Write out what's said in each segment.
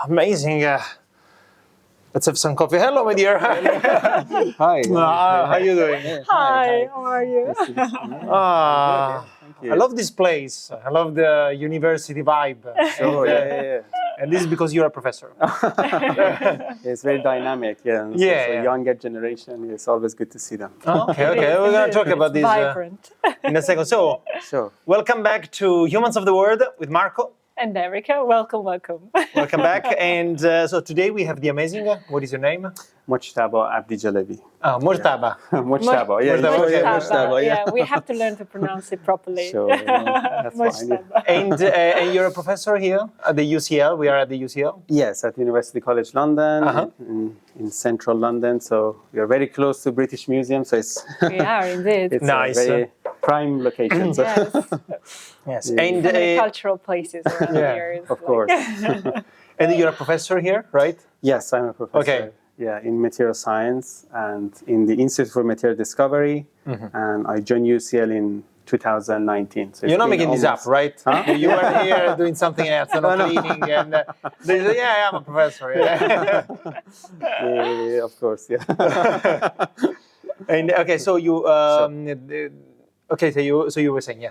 Amazing. Let's have some coffee. Hello, my dear. Hi. How are you doing? Hi, how are you? I love this place. I love the university vibe. Sure, yeah. And this is because you're a professor. It's very dynamic, yeah. And so younger generation, it's always good to see them. Okay. We're going to talk about this Vibrant. in a second. So, Sure. welcome back to Humans of the World with Marco. And Erica, welcome. Welcome back. And so today we have the amazing, what is your name? Mojtaba Abdi-Jalebi. Mojtaba. Mojtaba, Mojtaba, yeah, we have to learn to pronounce it properly. Sure, that's fine. And you're a professor here at the UCL. We are at the UCL. Yes, at University College London, in central London. So we are very close to British Museum. So We are indeed. it's nice. a very prime location. So. Yes. And So many cultural places around here. It's of course. And you're a professor here, right? Yes, I'm a professor. Okay. Yeah, in material science and in the Institute for Material Discovery. And I joined UCL in 2019. So you're not making this up, right? Huh? You were here doing something else, not cleaning, and I'm a professor. Yeah, of course, yeah. And okay, so you so you were saying,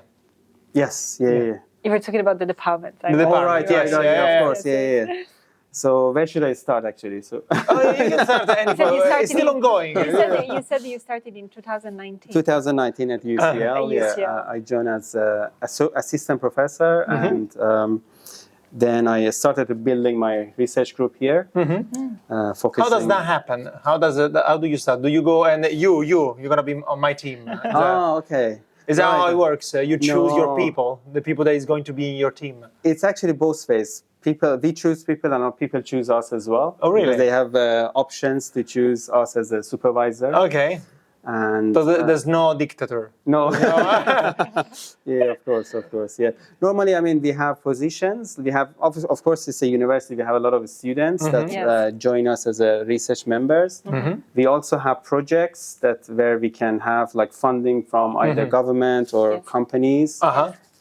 Yes, yeah. You were talking about the department. The department, right, yes, of course, yeah. So where should I start actually? So you can start it's still ongoing. You said you started in 2019. 2019 at UCL. I joined as assistant professor, and then I started building my research group here. Focusing. How does that happen? How do you start? Do you go and you're gonna be on my team? Okay. Is that how it works? You choose your people, the people that is going to be in your team. It's actually both ways. We choose people, and people choose us as well. Oh, really? Because they have options to choose us as a supervisor. Okay. And so there's no dictator. No. Yeah, of course. Yeah. Normally, I mean, we have positions. We have, of course, it's a university. We have a lot of students that join us as research members. We also have projects where we can have like funding from either government or companies,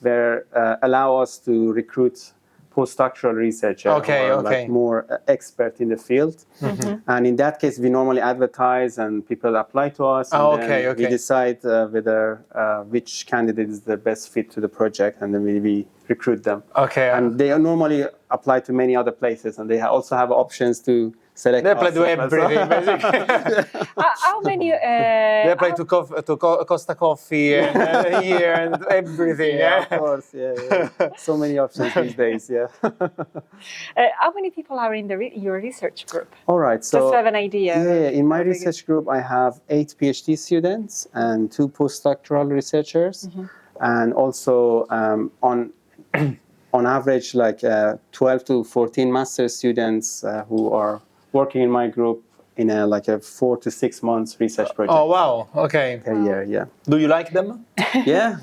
where allow us to recruit postdoctoral researcher like more expert in the field. And in that case, we normally advertise and people apply to us. And then we decide whether which candidate is the best fit to the project, and then we recruit them. And they normally apply to many other places, and they also have options to select. They apply to everything, basically. How many? They apply to Costa Coffee and here and everything. Yeah, of course. Yeah. So many options these days. Yeah. How many people are in your research group? All right. So just to have an idea. Yeah. In my research group, I have 8 PhD students and 2 postdoctoral researchers, and also on average, like 12 to 14 master students who are working in my group in a 4 to 6 months research project. Oh, wow. Okay. Per year, yeah. Do you like them? Yeah.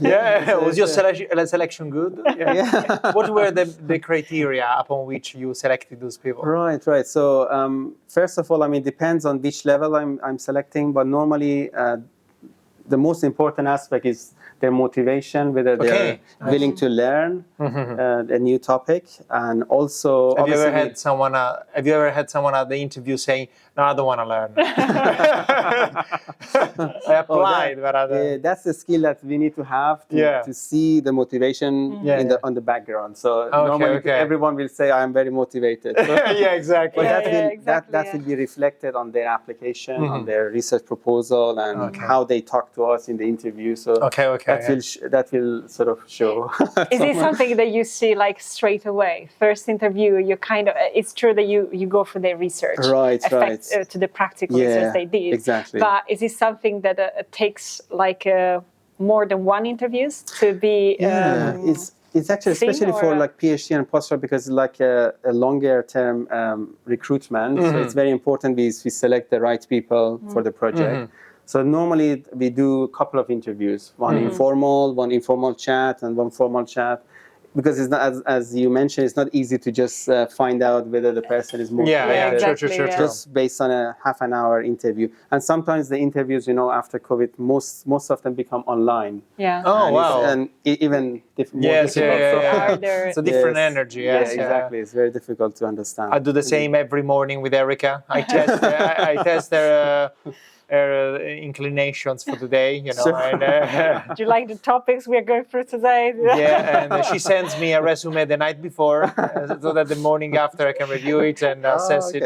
Was your selection good? Yeah. What were the criteria upon which you selected those people? Right. So, first of all, I mean, depends on which level I'm selecting, but normally the most important aspect is their motivation, whether they're willing to learn a new topic, and also. Have you ever had someone at the interview saying, "No, I don't want to learn"? I applied, but that's the skill that we need to have to see the motivation on the background. So normally everyone will say, "I am very motivated." Yeah, exactly. But that will be reflected on their application, on their research proposal, and how they talk to us in the interview. So that will sort of show. Is it something that you see like straight away? First interview, you kind of, it's true that you go for the research. Right. To the practical research they did. Exactly. But is it something that takes like more than one interviews to be? It's actually especially for like PhD and postdoc, because it's like a longer term recruitment. So it's very important we select the right people for the project. So normally we do a couple of interviews, one informal chat and one formal chat. because it's not, as you mentioned, it's not easy to just find out whether the person is motivated. Yeah, exactly, true. Just based on a half an hour interview. And sometimes the interviews, after COVID, most of them become online. Yeah. Oh, wow. And even more Yes, difficult. yeah. Harder. It's a different Yes. energy. Yeah, Yes, exactly. It's very difficult to understand. I do the same every morning with Erica. I test, I test her inclinations for the day, Sure. and Do you like the topics we are going through today? yeah, and she sends me a resume the night before, so that the morning after I can review it and assess it.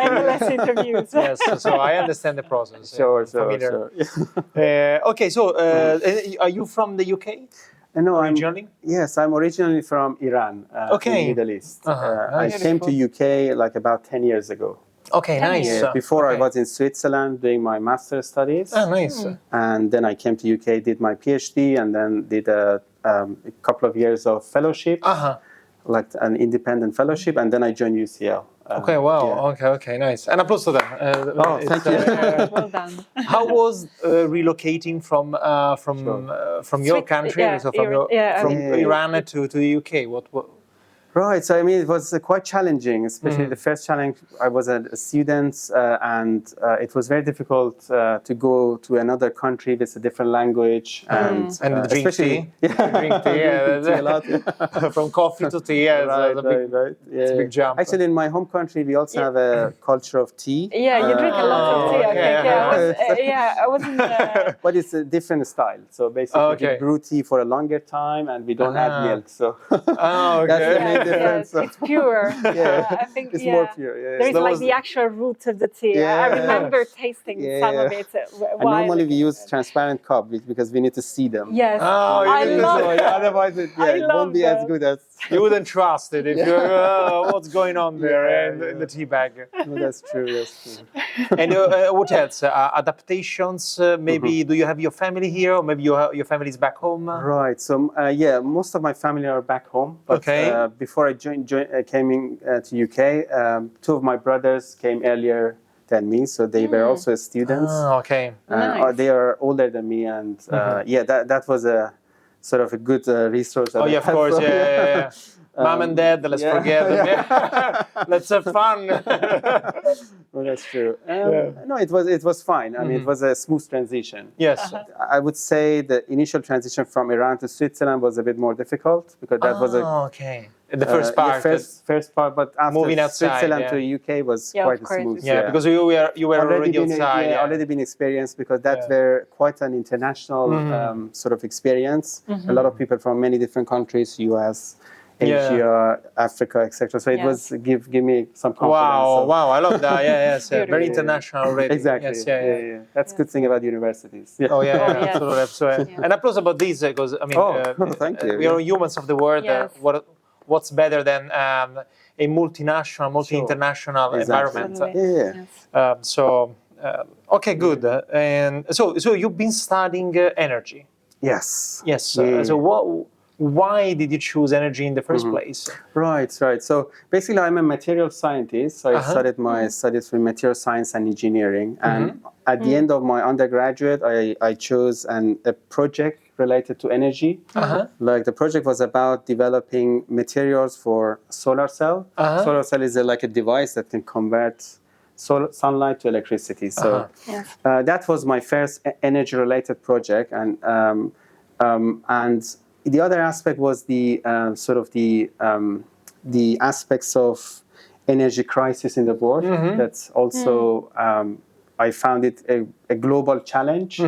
Endless interviews. Yes, so I understand the process. Sure. Okay, so are you from the UK? No, Originally? Yes, I'm originally from Iran, in the Middle East. I came to UK like about 10 years ago. Okay, nice. Yeah, before I was in Switzerland doing my master's studies. Oh, nice. And then I came to UK, did my PhD, and then did a couple of years of fellowship, like an independent fellowship, and then I joined UCL. Okay, wow. Yeah. Okay, nice. And applause to that. Thank you. Well done. How was relocating from your country, so from Iran to the UK? What? Right, so I mean, it was quite challenging, especially the first challenge. I was a student, and it was very difficult to go to another country with a different language and drink tea. Drink tea, a lot. From coffee to tea. Right. It's a big jump. Actually, in my home country, we also have a culture of tea. Yeah, you drink a lot of tea. Okay. I was in the... But it's a different style. So basically, we brew tea for a longer time, and we don't add milk. So that's the main difference. It's pure. I think it's more pure. There is like the actual root of the tea. I remember tasting some of it. And normally we use transparent cup because we need to see them. Yes. I love it. Otherwise, it won't be as good as. You wouldn't trust it if you're what's going on there in the tea bag. No, that's true. And what else? Adaptations? Maybe do you have your family here, or maybe your family is back home? Right. So most of my family are back home. But before I came in to UK, two of my brothers came earlier than me, so they were also students. Okay. Nice. They are older than me, and that was a sort of a good resource. Oh yeah, of course, yeah. Mom and dad, let's forget them. Let's have fun. Well, that's true. No, it was fine. I mean, it was a smooth transition. Yes. I would say the initial transition from Iran to Switzerland was a bit more difficult because that was the first part. First part, but after moving outside, Switzerland to UK was quite smooth. Yeah, because you were already outside. Already been experienced because that were quite an international sort of experience. A lot of people from many different countries, US, Asia, Africa, etc. So it was give me some confidence. Wow, I love that. Yes, very international already. Exactly. Yes, That's a good thing about universities. Oh yeah, absolutely. And applause about this because I mean, thank you. We are humans of the world. What's better than a multinational, multi-international environment? Okay, good. And so you've been studying energy. Yes. So why did you choose energy in the first place? Right. So basically, I'm a material scientist. So I started my studies in material science and engineering. And at the end of my undergraduate, I chose a project related to energy. Like the project was about developing materials for solar cell. Solar cell is like a device that can convert sunlight to electricity. So that was my first energy-related project. And the other aspect was the sort of the aspects of energy crisis in the world. That's also I found it a global challenge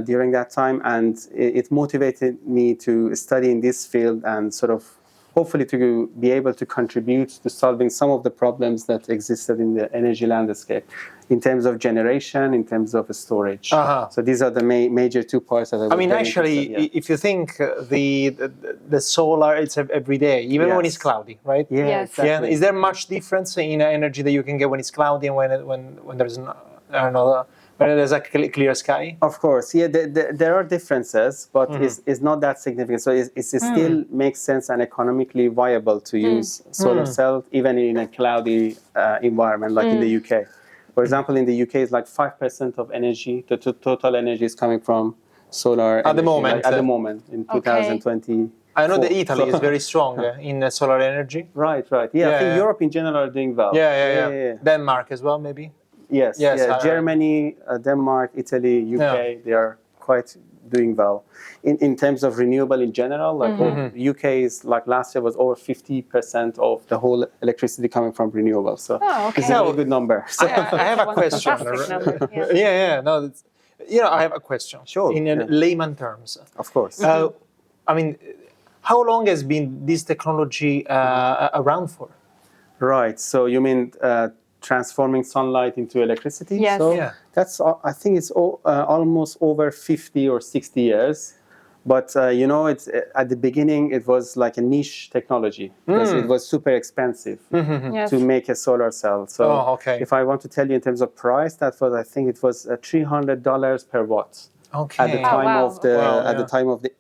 during that time, and it motivated me to study in this field and sort of hopefully to be able to contribute to solving some of the problems that existed in the energy landscape in terms of generation, in terms of storage. So these are the major two parts that I mean, actually, if you think the solar, it's every day, even when it's cloudy, right? Exactly. Is there much difference in energy that you can get when it's cloudy and when there's when there's a clear sky? Of course, there are differences, but it's not that significant. So it still makes sense and economically viable to use solar cells even in a cloudy environment like in the UK. For example, in the UK, it's like 5% of energy, the total energy is coming from solar at the moment. At the moment, in 2020. I know that Italy is very strong in solar energy. Right. Yeah, I think Europe in general are doing well. Yeah. Denmark as well, maybe. Yes. Germany, Denmark, Italy, UK, they are quite doing well. In terms of renewable in general, like UK is like last year was over 50% of the whole electricity coming from renewable. So it's a really good number. So I have a question. No, I have a question. Sure. In layman terms. Of course. I mean, how long has been this technology around for? Right. So you mean transforming sunlight into electricity? Yes. So that's, I think it's almost over 50 or 60 years. But, it's at the beginning, it was like a niche technology because it was super expensive to make a solar cell. So if I want to tell you in terms of price, I think it was $300 per watt. Okay. At the time of the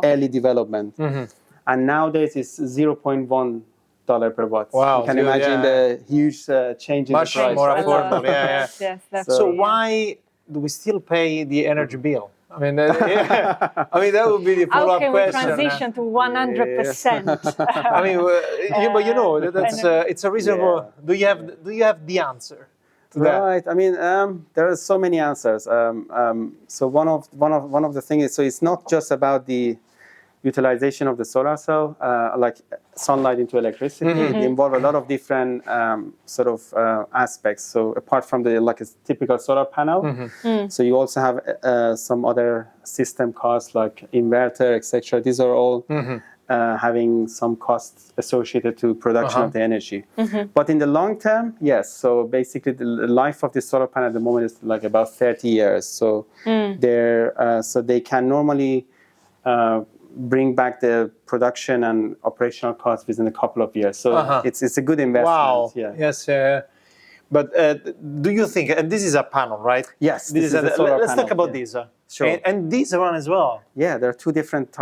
early development, and nowadays it's $0.1 per watt. Wow, you can imagine the huge change in the price. Much more affordable. Yes, so why do we still pay the energy bill? I mean, that would be the follow-up question. How can we transition to 100%? I mean, but that's it's a reasonable. Do you have the answer? Right. I mean, there are so many answers. So one of the things is, so it's not just about the utilization of the solar cell, like sunlight into electricity. It involves a lot of different aspects. So apart from a typical solar panel, so you also have some other system costs like inverter, etc. These are all having some costs associated to production of the energy. But in the long term, yes. So basically, the life of the solar panel at the moment is like about 30 years. So they can normally bring back the production and operational costs within a couple of years. So it's a good investment. Wow. Yeah. Yes. But do you think, and this is a panel, right? Yes. This is a solar panel. Let's talk about this. Sure. And this one as well. Yeah, there are two different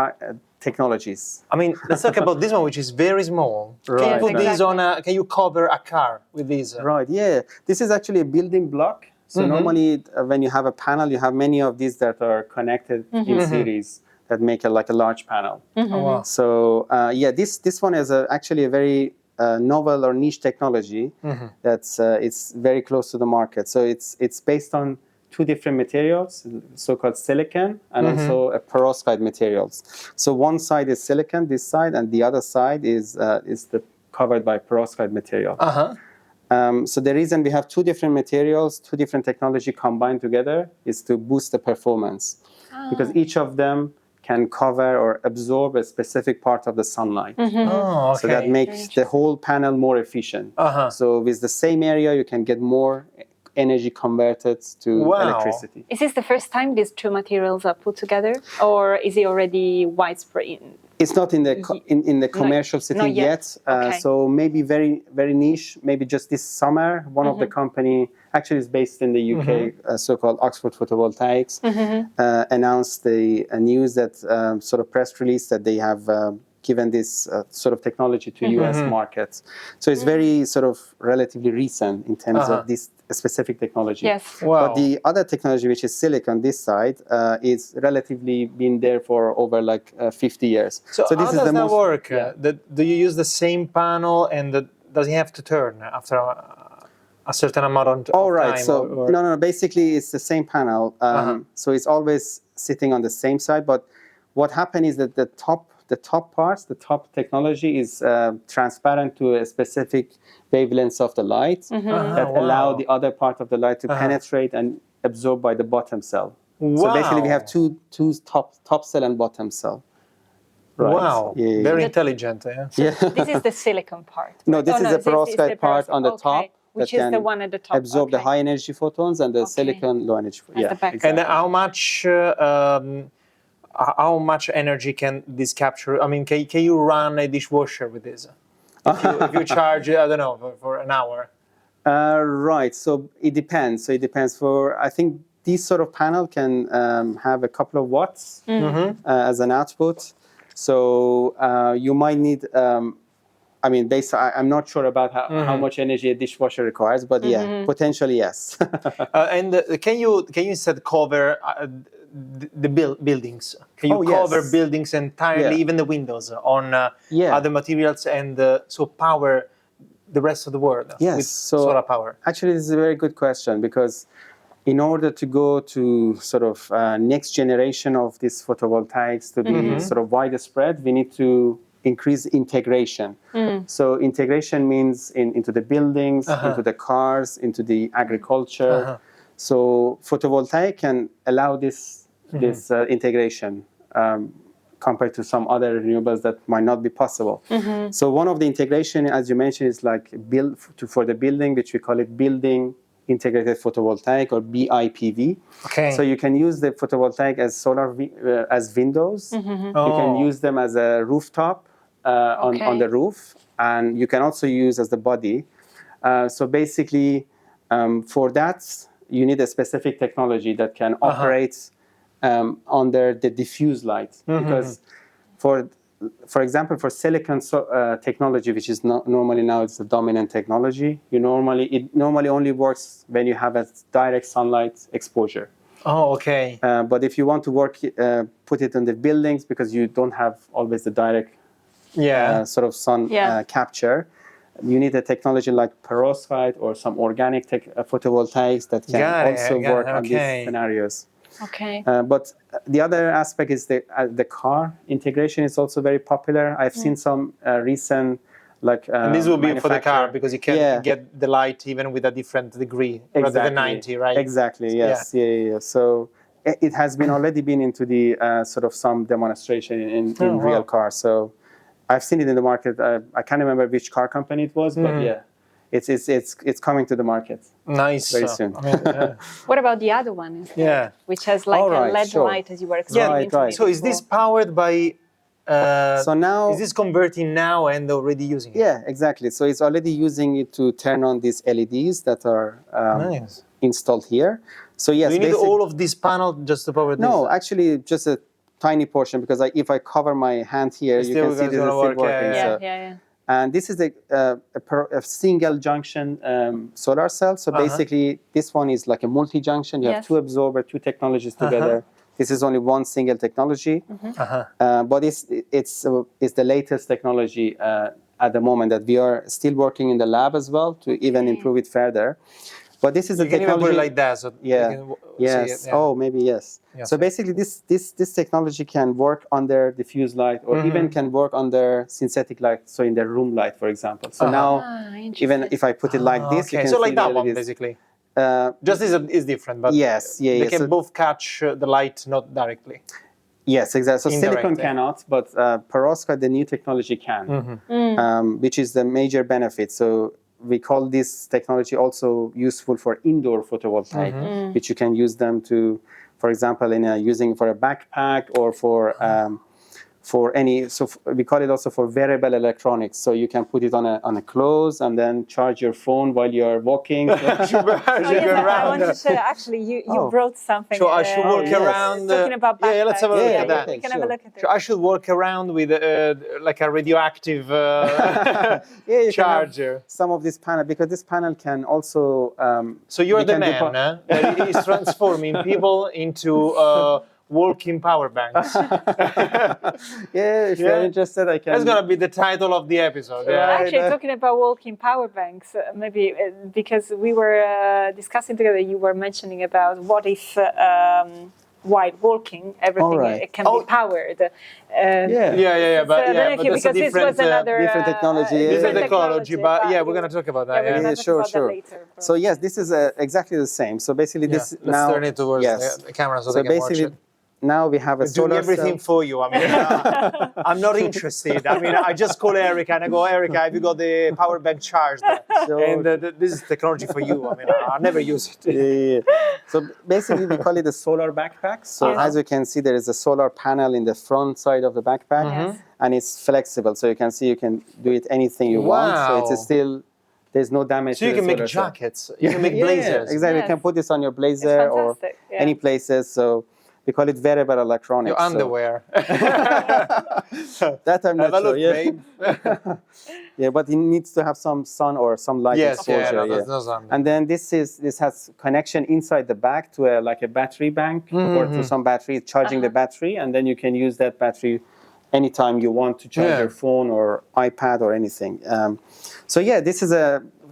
technologies. I mean, let's talk about this one, which is very small. Right. Can you put these on can you cover a car with these? Right, yeah. This is actually a building block. So normally when you have a panel, you have many of these that are connected in series that make a large panel. Oh, wow. So this one is actually a very novel or niche technology that's it's very close to the market. So it's based on two different materials, so-called silicon and also a perovskite materials. So one side is silicon, this side, and the other side is covered by perovskite material. So the reason we have two different materials, two different technology combined together is to boost the performance, because each of them can cover or absorb a specific part of the sunlight. So that makes the whole panel more efficient. So with the same area, you can get more energy converted to electricity. Is this the first time these two materials are put together, or is it already widespread? It's not in the commercial setting yet. So maybe very, very niche. Maybe just this summer, one of the company, actually is based in the UK, so-called Oxford Photovoltaics, announced the news that sort of press release that they have given this sort of technology to US markets. So it's very sort of relatively recent in terms of this specific technology. Yes. Wow. But the other technology, which is silicon, this side, is relatively been there for over 50 years. So this how is does the that work? Do you use the same panel, and does it have to turn after a certain amount of time? Right. So no. Basically, it's the same panel. So it's always sitting on the same side. But what happened is that the top technology is transparent to a specific wavelengths of the light that allow the other part of the light to penetrate and absorb by the bottom cell. So basically, we have two top cell and bottom cell. Right. Wow, very intelligent. This is the silicon part. No, this is the perovskite part on the top. Which is the one at the top. Absorb the high energy photons, and the silicon low energy. Exactly. And how much energy can this capture? I mean, can you run a dishwasher with this? If you charge, I don't know, for an hour. Right. So it depends. I think this sort of panel can have a couple of watts as an output. So you might need. I'm not sure about how much energy a dishwasher requires, but potentially yes. And can you instead cover buildings? Can you cover buildings entirely, even the windows, on other materials, and so power the rest of the world with solar power? Actually, this is a very good question, because in order to go to sort of next generation of this photovoltaics to be sort of widespread, we need to increase integration. So integration means into the buildings, into the cars, into the agriculture. So photovoltaic can allow this integration compared to some other renewables that might not be possible. So one of the integration, as you mentioned, is like for the building, which we call it building integrated photovoltaic, or BIPV. Okay. So you can use the photovoltaic as solar as windows. You can use them as a rooftop on the roof, and you can also use as the body. So basically, for that, you need a specific technology that can operate under the diffuse light. Because for example, for silicon technology, which is normally now it's the dominant technology, it normally only works when you have a direct sunlight exposure. Oh, okay. But if you want to put it on the buildings, because you don't have always the direct sort of sun capture, you need a technology like perovskite or some organic photovoltaics that can also work on these scenarios. Okay. But the other aspect is the car integration is also very popular. I've seen some recent and this will be for the car, because you can get the light even with a different degree rather than 90, right? Exactly. Yes. Yeah. So it has already been into the sort of some demonstration in real cars. So I've seen it in the market. I can't remember which car company it was, but it's coming to the market. Nice. Very soon. What about the other one instead, which has like a LED light, as you were explaining to me So is this powered by? So now is this converting now and already using it? Yeah, exactly. So it's already using it to turn on these LEDs that are installed here. So yes, do you need all of this panel just to power this? No, actually, just a tiny portion, because if I cover my hand here, you can see this is still working. And this is a single junction solar cell. So basically, this one is like a multi-junction. You have two absorbers, two technologies together. This is only one single technology, but it's the latest technology at the moment that we are still working in the lab as well to even improve it further. But this is a technology. You can even put it like that, so you can see it. Oh, maybe yes. So basically, this technology can work under diffuse light, or even can work under synthetic light. So in the room light, for example. So now, even if I put it like this, you can see like that one basically. Just is different, but they can both catch the light, not directly. Yes, exactly. So silicon cannot, but perovskite, the new technology can, which is the major benefit. So we call this technology also useful for indoor photovoltaic, which you can use them to, for example, in using for a backpack or for any. So we call it also for wearable electronics. So you can put it on a clothes and then charge your phone while you're walking. I want to say, actually, you brought something. So I should walk around. Talking about backpacks. Yeah, let's have a look at that. We can have a look at it. So I should walk around with like a radioactive charger. Some of this panel, because this panel can also. So you're the man that is transforming people into. Walking power banks. If you're interested, I can. That's gonna be the title of the episode. Actually, talking about walking power banks, maybe because we were discussing together, you were mentioning about what if while walking, everything it can be powered. But because this was another different technology. Different technology, but we're gonna talk about that. Yeah, sure. Later, so yes, this is exactly the same. So basically, this let's now turn it towards the camera so they can watch it. Now we have a solar doing everything for you. I mean, I'm not interested. I mean, I just call Erica and I go, Erica, have you got the power bank charged? And this is technology for you. I mean, I'll never use it. So basically, we call it a solar backpack. So as you can see, there is a solar panel in the front side of the backpack, and it's flexible. So you can see you can do it anything you want. So it's still. There's no damage. So you can make jackets. You can make blazers. Exactly. You can put this on your blazer or any places. So We call it wearable electronics. Your underwear. That I'm not sure. Yeah. Babe. Yeah, but it needs to have some sun or some light exposure. There's no sun. And then this has connection inside the back to like a battery bank or to some battery, charging the battery, and then you can use that battery anytime you want to charge your phone or iPad or anything. So yeah, this is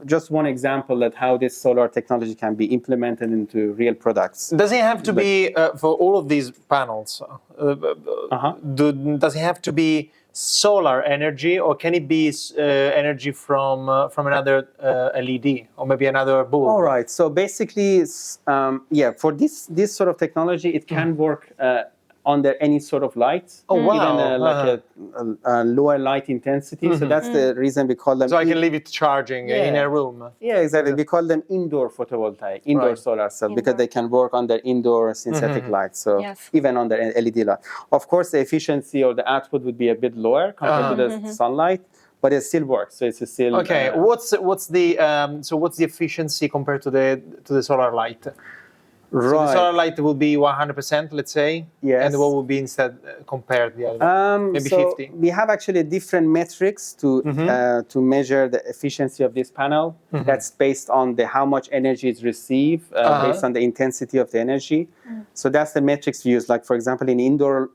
just one example that how this solar technology can be implemented into real products. Does it have to be for all of these panels? Does it have to be solar energy, or can it be energy from another LED or maybe another bulb? All right. So basically, for this sort of technology, it can work under any sort of light. Oh wow! Even like a lower light intensity. So that's the reason we call them. So I can leave it charging in a room. Yeah, exactly. We call them indoor photovoltaic, indoor solar cells, because they can work under indoor synthetic light. So even under LED light. Of course, the efficiency or the output would be a bit lower compared to the sunlight, but it still works. So it's still okay. What's the efficiency compared to the solar light? Right. So the solar light will be 100%, let's say. Yes. And what will be instead compared the other? Maybe 50. We have actually different metrics to measure the efficiency of this panel. That's based on how much energy is received, based on the intensity of the energy. So that's the metrics we use. Like for example, in indoor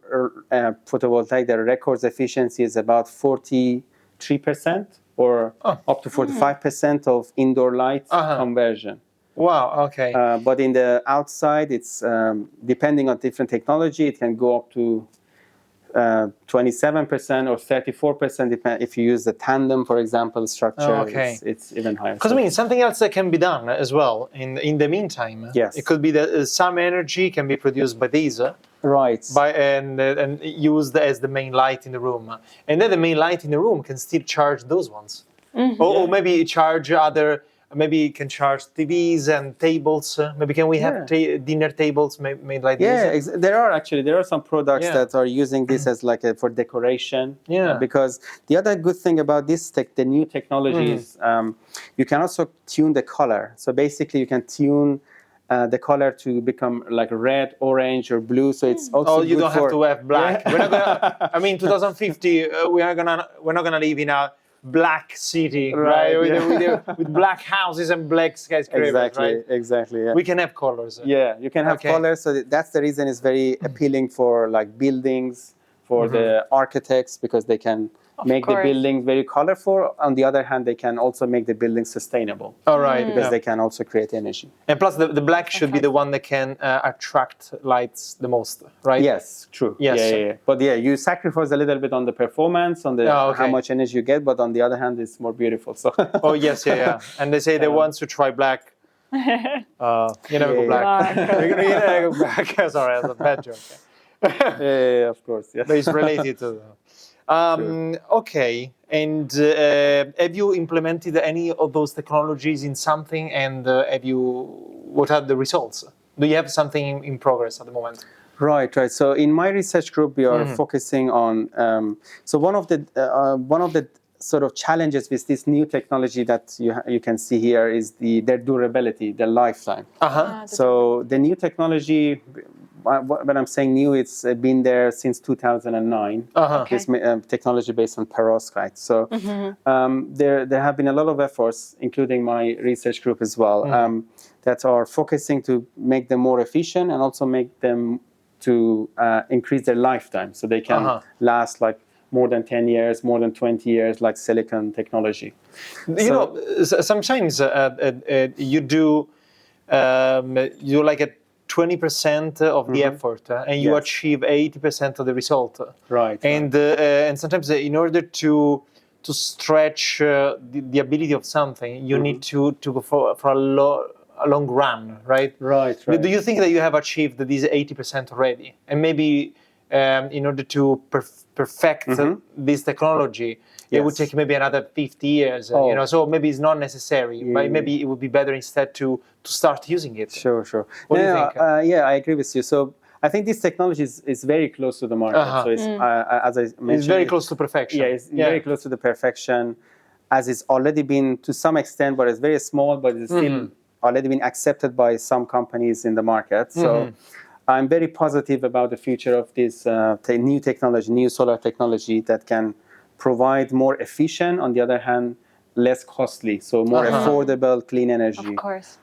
photovoltaic, the records efficiency is about 43% or up to 45% of indoor light conversion. Wow, okay. But in the outside, it's depending on different technology, it can go up to 27% or 34% if you use the tandem, for example, structure. It's even higher. Because I mean, something else that can be done as well in the meantime. Yes. It could be that some energy can be produced by these. Right. And used as the main light in the room. And then the main light in the room can still charge those ones. Or maybe charge other... Maybe you can charge TVs and tables. Maybe can we have dinner tables made like this? Yeah, there are some products that are using this as like for decoration. Yeah. Because the other good thing about this the new technology is you can also tune the color. So basically, you can tune the color to become like red, orange, or blue. So it's also you don't have to have black. We're not gonna. I mean, 2050, we're not gonna live in a black city, right? With black houses and black skyscrapers, right? Exactly. Yeah. We can have colors. Yeah, you can have colors. So that's the reason it's very appealing for like buildings, for the architects, because they can make the buildings very colorful. On the other hand, they can also make the buildings sustainable. All right. Because they can also create energy. And plus, the black should be the one that can attract lights the most, right? Yes, true. Yes. Yeah. But you sacrifice a little bit on the performance, on the how much energy you get, but on the other hand, it's more beautiful. So. Oh, yes, yeah. And they say the ones who try black, you never go black. You never go black. Sorry, that's a bad joke. Yeah, of course. Yeah. But it's related to that. Okay, and have you implemented any of those technologies in something, and what are the results? Do you have something in progress at the moment? Right. So in my research group, we are focusing on. So one of the sort of challenges with this new technology that you can see here is their durability, their lifetime. So the new technology. When I'm saying new, it's been there since 2009. This technology based on perovskite. So there have been a lot of efforts, including my research group as well, that are focusing to make them more efficient and also make them to increase their lifetime, so they can last like more than 10 years, more than 20 years, like silicon technology. You know, sometimes you do like a 20% of the effort, and you achieve 80% of the result. Right. And sometimes, in order to stretch the ability of something, you need to go for a long run, right? Right. Do you think that you have achieved these 80% already? And maybe in order to perfect this technology, it would take maybe another 50 years. So maybe it's not necessary. But maybe it would be better instead to start using it. Sure. What do you think? I agree with you. So I think this technology is very close to the market. So it's, as I mentioned, it's very close to perfection. Yeah, it's very close to the perfection, as it's already been to some extent, but it's very small, but it's still already been accepted by some companies in the market. So I'm very positive about the future of this new technology, new solar technology that can provide more efficient, on the other hand, less costly, so more affordable, clean energy. Of course.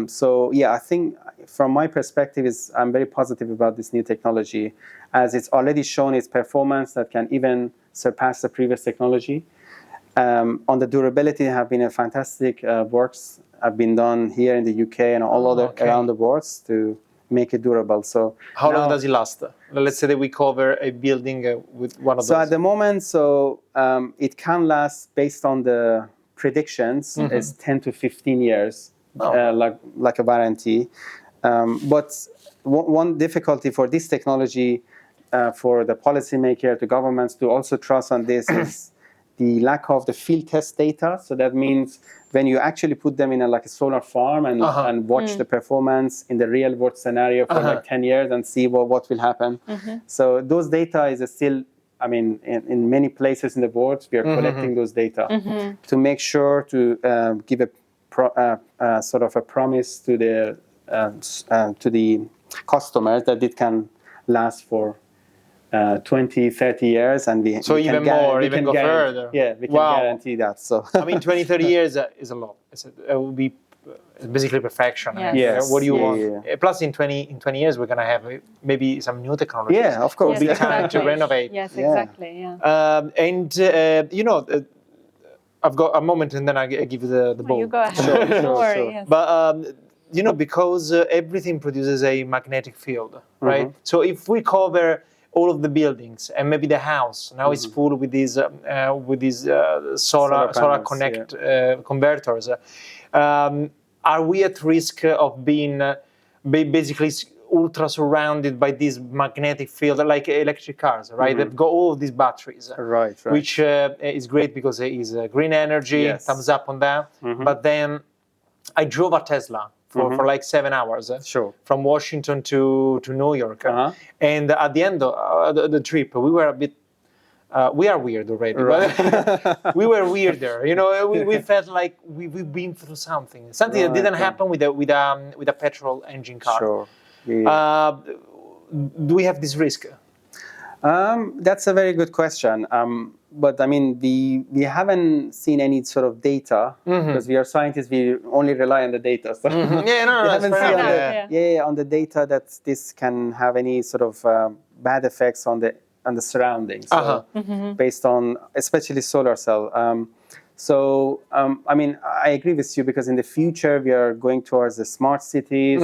So yeah, I think from my perspective I'm very positive about this new technology, as it's already shown its performance that can even surpass the previous technology. On the durability, there have been a fantastic works have been done here in the UK and all other around the world to make it durable. So how long does it last? Let's say that we cover a building with one of those. So at the moment, it can last, based on the predictions, is 10 to 15 years, like a warranty. But one difficulty for this technology, for the policymaker, the governments to also trust on this is the lack of the field test data. So that means when you actually put them in a solar farm and watch the performance in the real world scenario for like 10 years and see what will happen. So those data is still, I mean, in many places in the world, we are collecting those data to make sure to give a sort of a promise to the customers that it can last for 20, 30 years, and we so we even can more, even go further. Yeah, we can guarantee that. So I mean, 20, 30 years is a lot. It will be basically perfection. Yes. Yes. What do you want? Yeah. Plus, in 20 years, we're gonna have maybe some new technologies. Yeah, of course. It'll be time to renovate. Yes, exactly. I've got a moment, and then I give you the ball. You go ahead. Sure, Don't worry. sure. Yes. But because everything produces a magnetic field, right? So if we cover all of the buildings and maybe the house now is full with these solar panels, connect converters, are we at risk of being basically ultra surrounded by this magnetic field, like electric cars, right? They've got all of these batteries, Right. which is great because it is green energy. Yes. Thumbs up on that. But then I drove a Tesla for like 7 hours from Washington to New York. And at the end of the trip, we were a bit, we are weird already, but we were weirder. We felt like we've been through something that didn't happen with a petrol engine car. Sure. Yeah. Do we have this risk? That's a very good question. But I mean, we haven't seen any sort of data because we are scientists. We only rely on the data. So Yeah, no, we that's haven't fair seen enough. on the data that this can have any sort of bad effects on the surroundings. So based on especially solar cell. I mean, I agree with you because in the future we are going towards the smart cities.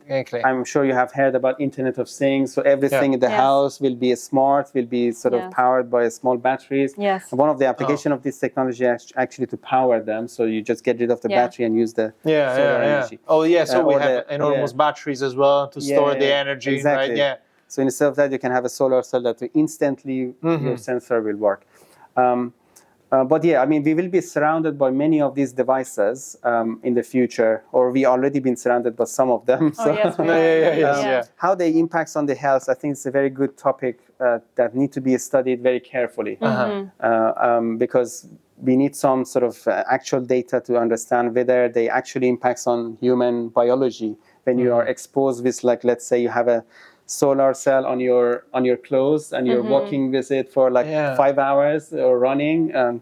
Okay. I'm sure you have heard about Internet of Things. So everything in the house will be smart, will be sort of powered by small batteries. Yes. And one of the applications of this technology is actually to power them. So you just get rid of the battery and use the solar energy. Oh yeah, so we have enormous batteries as well to store the energy, exactly. right? Yeah. So instead of that, you can have a solar cell that will instantly your sensor will work. But yeah, I mean, we will be surrounded by many of these devices in the future, or we already been surrounded by some of them. So, yes, we are. how they impacts on the health, I think it's a very good topic that need to be studied very carefully because we need some sort of actual data to understand whether they actually impacts on human biology. When you are exposed with, like, let's say you have a solar cell on your clothes and you're walking with it for like 5 hours or running and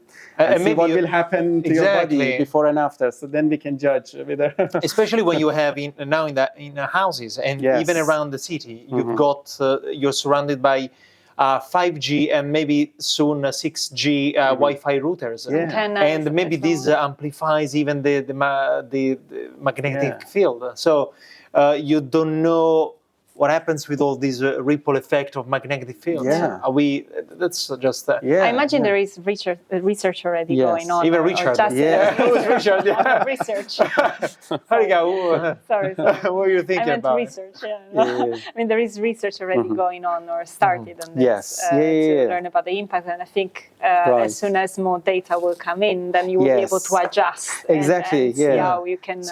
see what will happen to your body before and after, so then we can judge whether especially when you have in houses and even around the city you've got you're surrounded by 5G and maybe soon 6G Wi-Fi routers, and maybe this amplifies even the magnetic field, so you don't know what happens with all these ripple effect of magnetic fields. Are we? That's just. I imagine there is research already going on. Even Richard. Richard. Research. Sorry. What were you thinking I meant about? research. I mean, there is research already going on or started on this to learn about the impact. And I think as soon as more data will come in, then you will be able to adjust and see how you can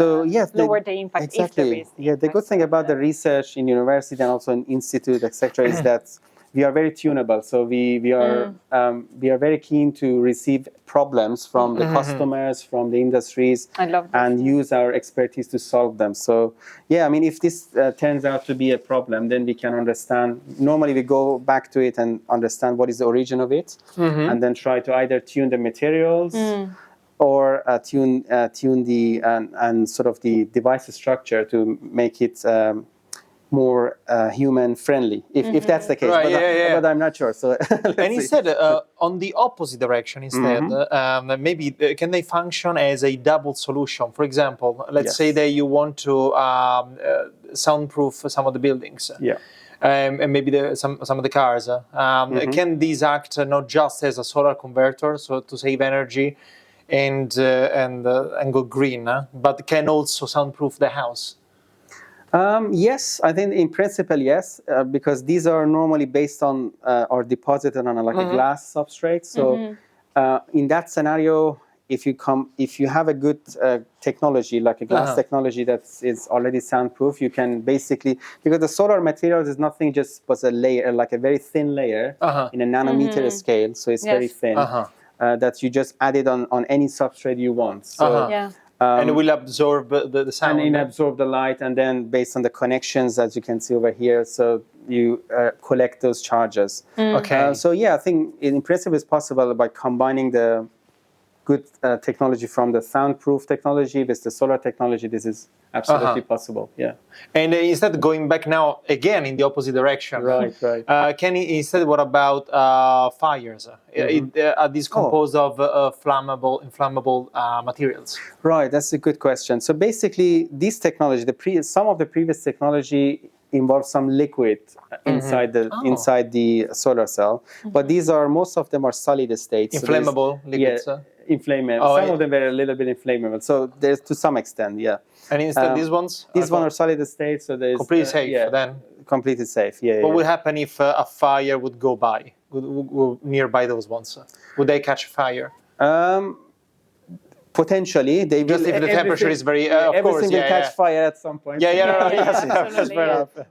lower the impact if there is. The good thing about the research in university and also in institute, etc., is that we are very tunable. So we are very keen to receive problems from the customers, from the industries, and use our expertise to solve them. So yeah, I mean, if this turns out to be a problem, then we can understand. Normally, we go back to it and understand what is the origin of it, and then try to either tune the materials. Or tune the and sort of the device structure to make it more human friendly, if that's the case. Right, but I'm not sure. So and instead, on the opposite direction, instead, maybe can they function as a double solution? For example, let's say that you want to soundproof some of the buildings. Yeah. And maybe some of the cars. Can these act not just as a solar converter, so to save energy, and go green, but can also soundproof the house? Yes, I think in principle, yes, because these are normally based on or deposited on a glass substrate. So in that scenario, if you have a good technology, like a glass technology that is already soundproof, you can basically, because the solar materials is nothing just but a layer, like a very thin layer in a nanometer scale, so it's very thin, that you just add it on any substrate you want. So, and it will absorb the sound. And it absorb the light, and then based on the connections, as you can see over here, so you collect those charges. So yeah, I think in principle it's possible by combining the good technology from the soundproof technology with the solar technology. This is absolutely possible. Yeah. And instead, going back now again in the opposite direction. Right. Instead, what about fires? Are these composed of inflammable materials? Right. That's a good question. So basically, this technology, some of the previous technology involves some liquid inside the solar cell, but most of them are solid state. Inflammable liquids. Inflammable. Some of them are a little bit inflammable. So there's to some extent, yeah. And instead, these ones? These ones are solid state, so there's completely safe. Then completely safe. Yeah. What would happen if a fire would go by, would nearby those ones? Would they catch fire? Potentially, they just will. If the temperature is very, of everything course, will catch fire at some point.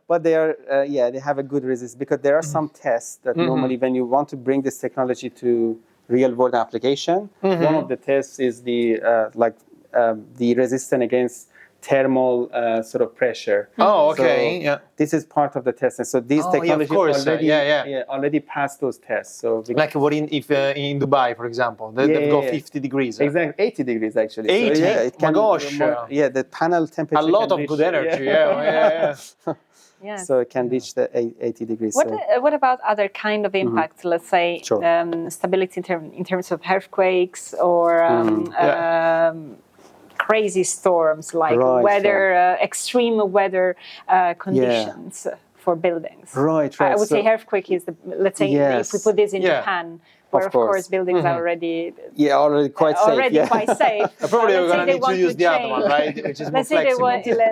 But they are, they have a good resist, because there are some tests that normally, when you want to bring this technology to real world application, one of the tests is the resistance against thermal sort of pressure. Okay. So this is part of the testing. So these technologies already passed those tests. So like what in Dubai, for example, they go 50 degrees. Exactly, 80 degrees actually. 80. So, it can, the panel temperature. A lot of good energy. Yeah. So it can reach the 80 degrees. What about other kind of impacts? Let's say stability in terms of earthquakes or crazy storms, like extreme weather conditions for buildings. Right. I would say earthquake is let's say if we put this in Japan, where of course buildings are already quite safe. Probably we're going to need to use the other one, right? Which is more flexible.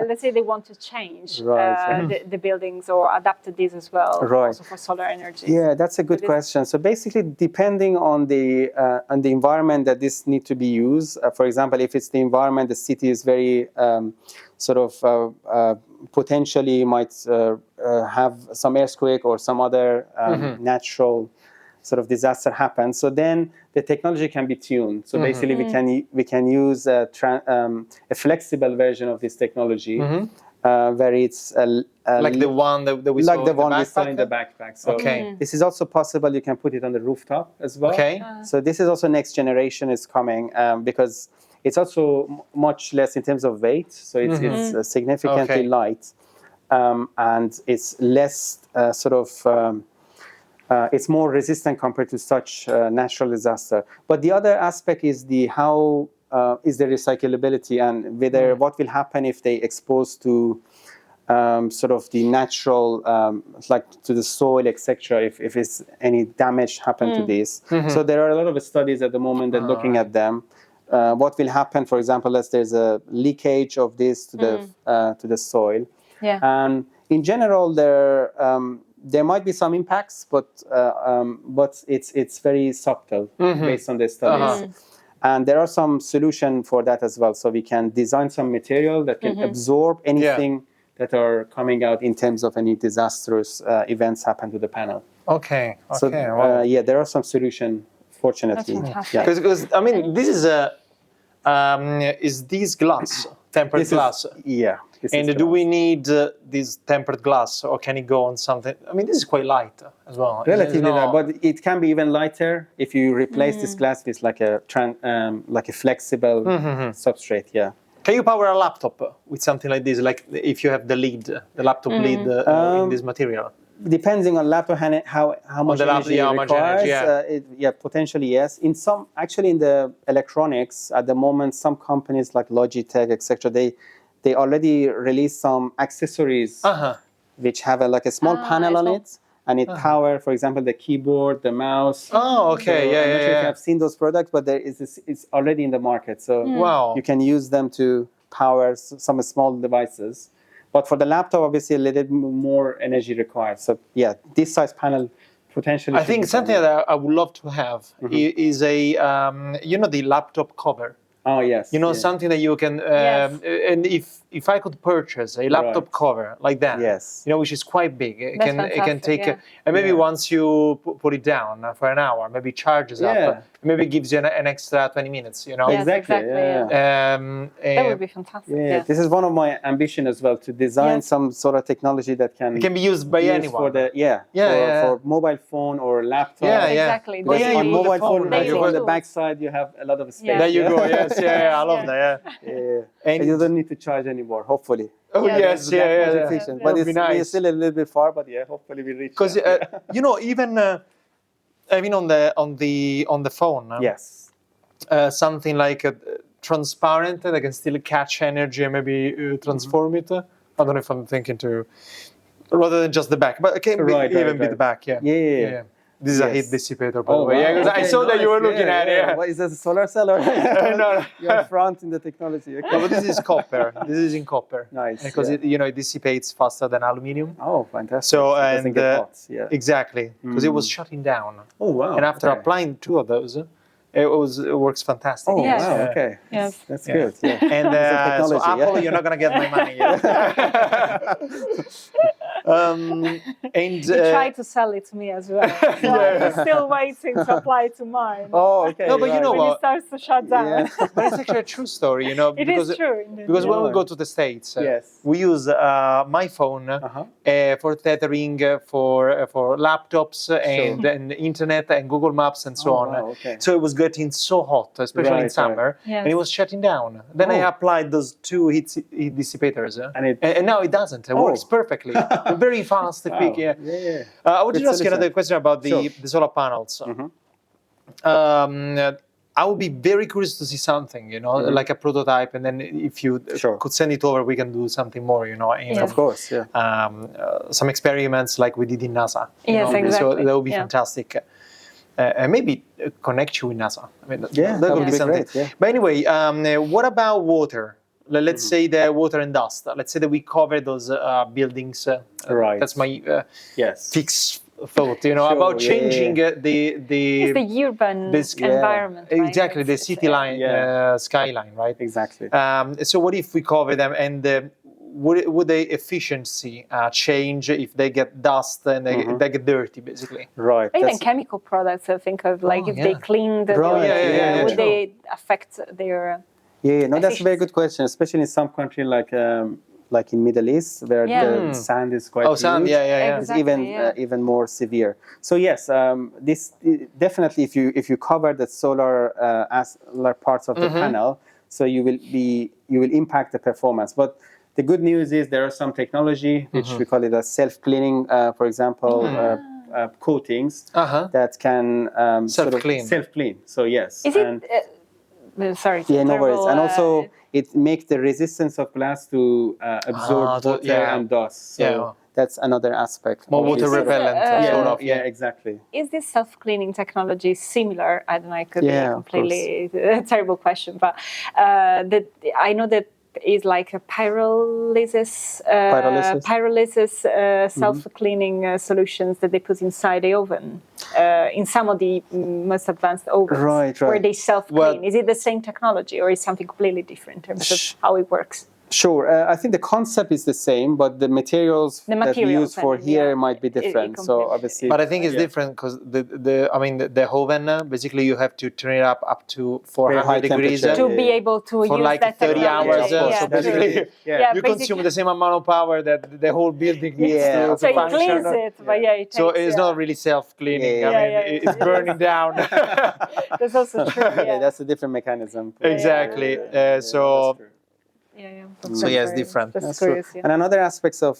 Let's say they want to change the buildings or adapt these as well, also for solar energy. Yeah, that's a good question. So basically, depending on the environment that this need to be used, for example, if it's the environment, the city is very potentially might have some earthquake or some other natural sort of disaster happens. So then the technology can be tuned. So basically, we can use a flexible version of this technology, where it's like the one that we saw. Like the one we saw in the backpack. So this is also possible. You can put it on the rooftop as well. So this is also next generation is coming, because it's also much less in terms of weight. So it's significantly light, and it's less it's more resistant compared to such natural disaster. But the other aspect is how is the recyclability, and whether what will happen if they expose to sort of the natural, like to the soil, etc. If it's any damage happen to this. So there are a lot of studies at the moment that looking at them. What will happen, for example, as there's a leakage of this to the soil. And in general, there might be some impacts, but it's very subtle based on the studies. And there are some solutions for that as well. So we can design some material that can absorb anything that are coming out in terms of any disastrous events happen to the panel. Okay. So Wow. yeah, there are some solutions, fortunately. Because I mean, this is this glass, tempered glass? Yeah. And do we need this tempered glass, or can it go on something? I mean, this is quite light as well. Relatively light, but it can be even lighter if you replace this glass with like a flexible substrate. Yeah. Can you power a laptop with something like this? Like if you have the laptop lid in this material? Depending on laptop how much energy it requires, potentially yes. In the electronics at the moment, some companies like Logitech, etc., they already released some accessories which have a small panel on it, and it power, for example, the keyboard, the mouse. Oh, okay, so I'm not sure if you have seen those products, but it's already in the market. So you can use them to power some small devices. But for the laptop, obviously, a little bit more energy required. So yeah, this size panel potentially. I think something that I would love to have is a the laptop cover. Oh yes. Something that you can and if I could purchase a laptop cover like that, which is quite big, it can take and maybe once you put it down for an hour, maybe charges up, maybe gives you an extra 20 minutes. Yes, exactly. That would be fantastic. Yeah, this is one of my ambitions as well, to design some sort of technology that can be used by anyone. For mobile phone or laptop. Exactly. Because on mobile phone, on the back side, you have a lot of space. There you go. Yes, I love that. And you don't need to charge anymore, hopefully. Oh yes, efficient. But we're still a little bit far, but hopefully we reach. Because even on the phone. Yes. Something like transparent that can still catch energy and maybe transform it. I don't know if I'm thinking rather than just the back, but it can be the back. Yeah. This is a heat dissipator, by the way. Wow. I saw that you were looking at it. What is that, a solar cell? Or no. You're front in the technology. Okay. No, but this is copper. This is in copper. Nice. Because it dissipates faster than aluminium. Oh, fantastic. So it doesn't get hot. Exactly, because it was shutting down. Oh wow. And after applying 2 of those, it works fantastic. Oh wow. Okay. Yes. That's good. Yeah. And so Apple, you're not gonna get my money yet. And you tried to sell it to me as well. So I'm still waiting to apply to mine. Oh, okay. No, but you know when what? it starts to shut down. But it's actually a true story, It is true. Because when we go to the States, we use my phone for tethering for laptops and internet and Google Maps and so on. Wow, okay. So it was getting so hot, especially in summer, and it was shutting down. Then I applied those 2 heat dissipators, and now it doesn't. It works perfectly. Very fast, quick. Yeah. I would just ask you another question about the solar panels. I would be very curious to see something, like a prototype, and then if you could send it over, we can do something more, Of course, some experiments like we did in NASA. Yes, exactly. So that would be fantastic. And maybe connect you with NASA. I mean, that would be something. Great, yeah. But anyway, what about water? Let's say the water and dust. Let's say that we cover those buildings. That's my fixed thought, about changing the urban environment. Exactly, the city line, skyline, right? Exactly. So what if we cover them, and would the efficiency change if they get dust and they get dirty, basically? Right. Even chemical products, I think of, like if they clean the would they affect their that's a very good question, especially in some country like in Middle East, where the sand is quite huge. Sand, Exactly, it's even more severe. So yes, this definitely, if you cover the solar parts of the panel, so you will impact the performance. But the good news is there are some technology which we call it a self-cleaning, for example, coatings that can self-clean. So yes. Is it? Sorry. No worries. And also, it makes the resistance of glass to absorb water and dust. So that's another aspect. More water repellent. Exactly. Is this self-cleaning technology similar? I don't know. It could be a completely terrible question, but I know that is like a pyrolysis self-cleaning solutions that they put inside the oven in some of the most advanced ovens where they self-clean. Is it the same technology or is something completely different in terms of how it works? Sure. I think the concept is the same, but the materials that we use for here might be different. So obviously, but I think it's different because the oven basically you have to turn it up to 400 degrees to be able to for use like that 30 hours. Yeah, so basically, you consume the same amount of power that the whole building needs to so function. it cleans it, but it takes, so it's not really self-cleaning. I mean, it's burning down. That's also true. That's a different mechanism. Exactly. So it's different. That's curious, And another aspect of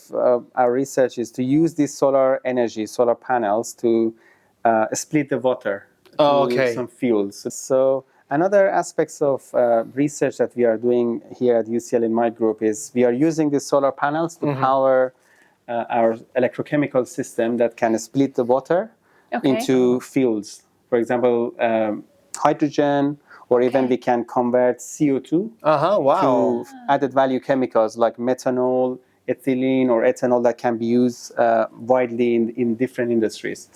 our research is to use this solar energy, solar panels, to split the water to some fuels. So another aspects of research that we are doing here at UCL in my group is we are using these solar panels to power our electrochemical system that can split the water into fuels. For example, hydrogen, or even we can convert CO2 to added value chemicals like methanol, ethylene, or ethanol that can be used widely in different industries.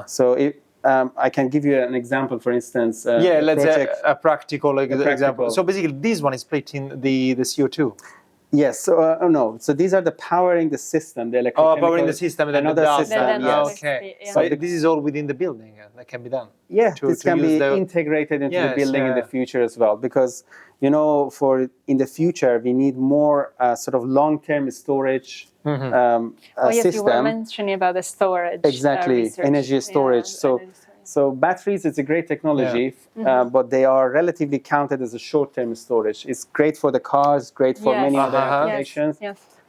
So I can give you an example, for instance. Let's say a practical example. So basically, this one is splitting the CO2. Yes. So no. So these are the powering the system, the electrochemical. Powering the system and then another system. Yes. Okay. So this is all within the building that can be done. Yeah, this can be integrated into the building in the future as well, because for in the future we need more sort of long-term storage system. You were mentioning about the storage. Exactly, energy storage. So batteries, it's a great technology, but they are relatively counted as a short-term storage. It's great for the cars, great for many other applications.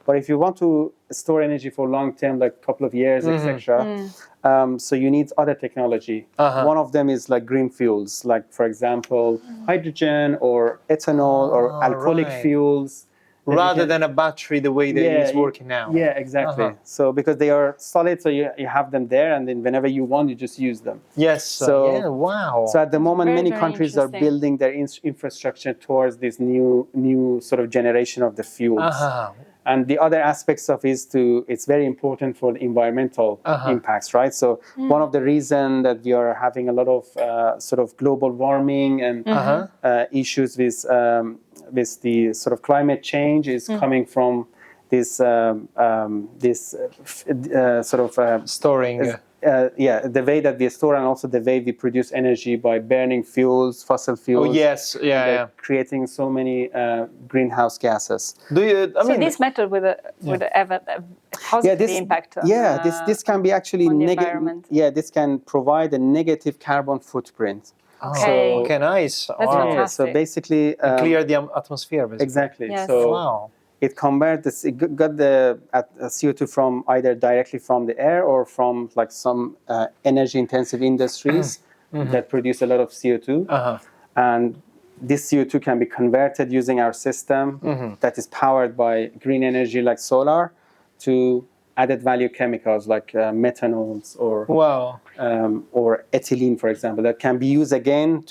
But if you want to store energy for long-term, like a couple of years, etc., so you need other technology. One of them is like green fuels, like for example, hydrogen or ethanol or alcoholic fuels. Rather than a battery, the way that it's working now. Yeah, exactly. So because they are solid, so you have them there, and then whenever you want, you just use them. Yes. So wow. So at the moment, many countries are building their infrastructure towards this new sort of generation of the fuels. And the other aspects of it's very important for the environmental impacts, right? So one of the reasons that we are having a lot of sort of global warming and issues with the sort of climate change is coming from this sort of storing. The way that we store and also the way we produce energy by burning fuels, fossil fuels. Oh yes, creating so many greenhouse gases. So this method would have a positive impact on this can be actually environment. This can provide a negative carbon footprint. Okay, nice. That's fantastic. So basically, clear the atmosphere. Basically. Exactly. Yes. So it converts it got the CO2 from either directly from the air or from like some energy intensive industries that produce a lot of CO2, and this CO2 can be converted using our system that is powered by green energy like solar to added value chemicals like methanols or ethylene, for example, that can be used again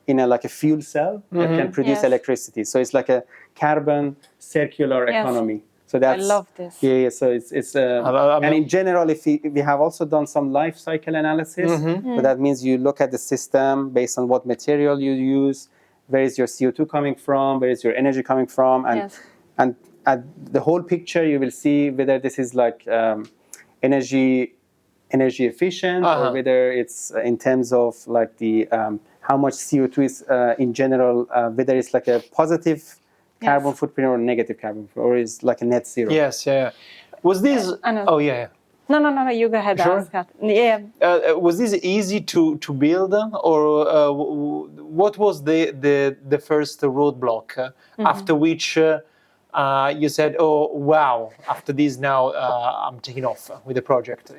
like a fuel cell that can produce electricity. So it's like a carbon circular economy. So that's, I love this. So it's and in general, if we have also done some life cycle analysis. So that means you look at the system based on what material you use, where is your CO2 coming from, where is your energy coming from, and at the whole picture, you will see whether this is like energy efficient or whether it's in terms of like the how much CO2 is in general, whether it's like a positive carbon footprint or negative carbon footprint, or is like a net zero. Yes, Was this? No, you go ahead. Sure? Was this easy to build, or what was the first roadblock after which you said, "Oh wow! After this, now I'm taking off with the project."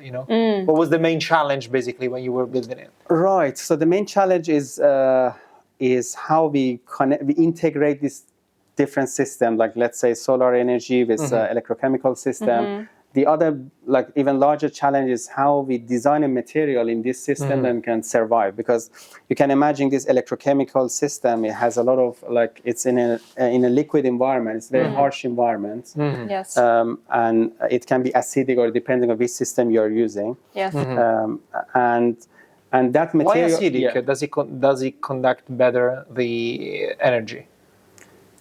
What was the main challenge basically when you were building it? Right. So the main challenge is how we integrate this different system, like let's say solar energy with electrochemical system. The other, like even larger challenge is how we design a material in this system that can survive, because you can imagine this electrochemical system. It has a lot of it's in a liquid environment. It's a very harsh environment. Yes. And it can be acidic or depending on which system you are using. Yes. And that material. Why acidic? Does it conduct better the energy?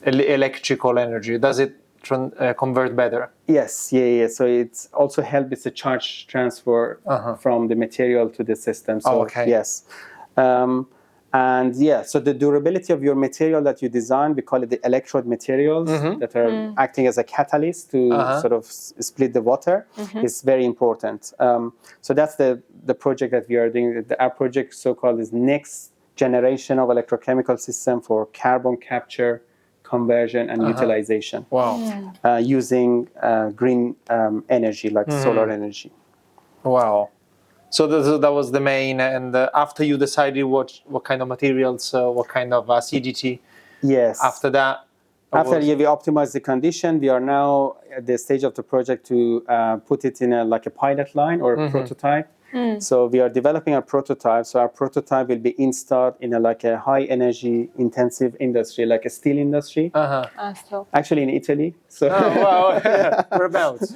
Electrical energy, does it convert better. Yes, yeah. So it's also helps with the charge transfer from the material to the system. So yes. And yeah, so the durability of your material that you design, we call it the electrode materials that are acting as a catalyst to sort of split the water, is very important. So that's the project that we are doing. Our project, so-called, is next generation of electrochemical system for carbon capture, conversion, and utilization. Wow. Using green energy, like solar energy. Wow. So that was the main, and after you decided what kind of materials, what kind of acidity. Yes. After that. After we optimize the condition, we are now at the stage of the project to put it in like a pilot line or a prototype. So we are developing a prototype. So our prototype will be installed in like a high energy intensive industry, like a steel industry. Actually in Italy. So wow. Whereabouts?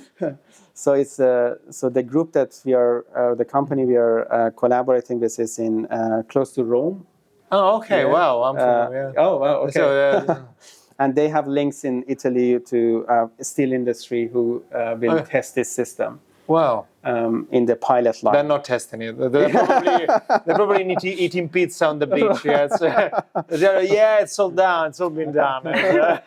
So it's so the group that we are, the company we are collaborating with is in close to Rome. Oh, okay. Yeah. Wow. I'm from oh, wow. Okay. So, and they have links in Italy to steel industry who will test this system. Wow. In the pilot line. They're not testing it. They're probably eating pizza on the beach. Yeah, it's all done. It's all been done. Right.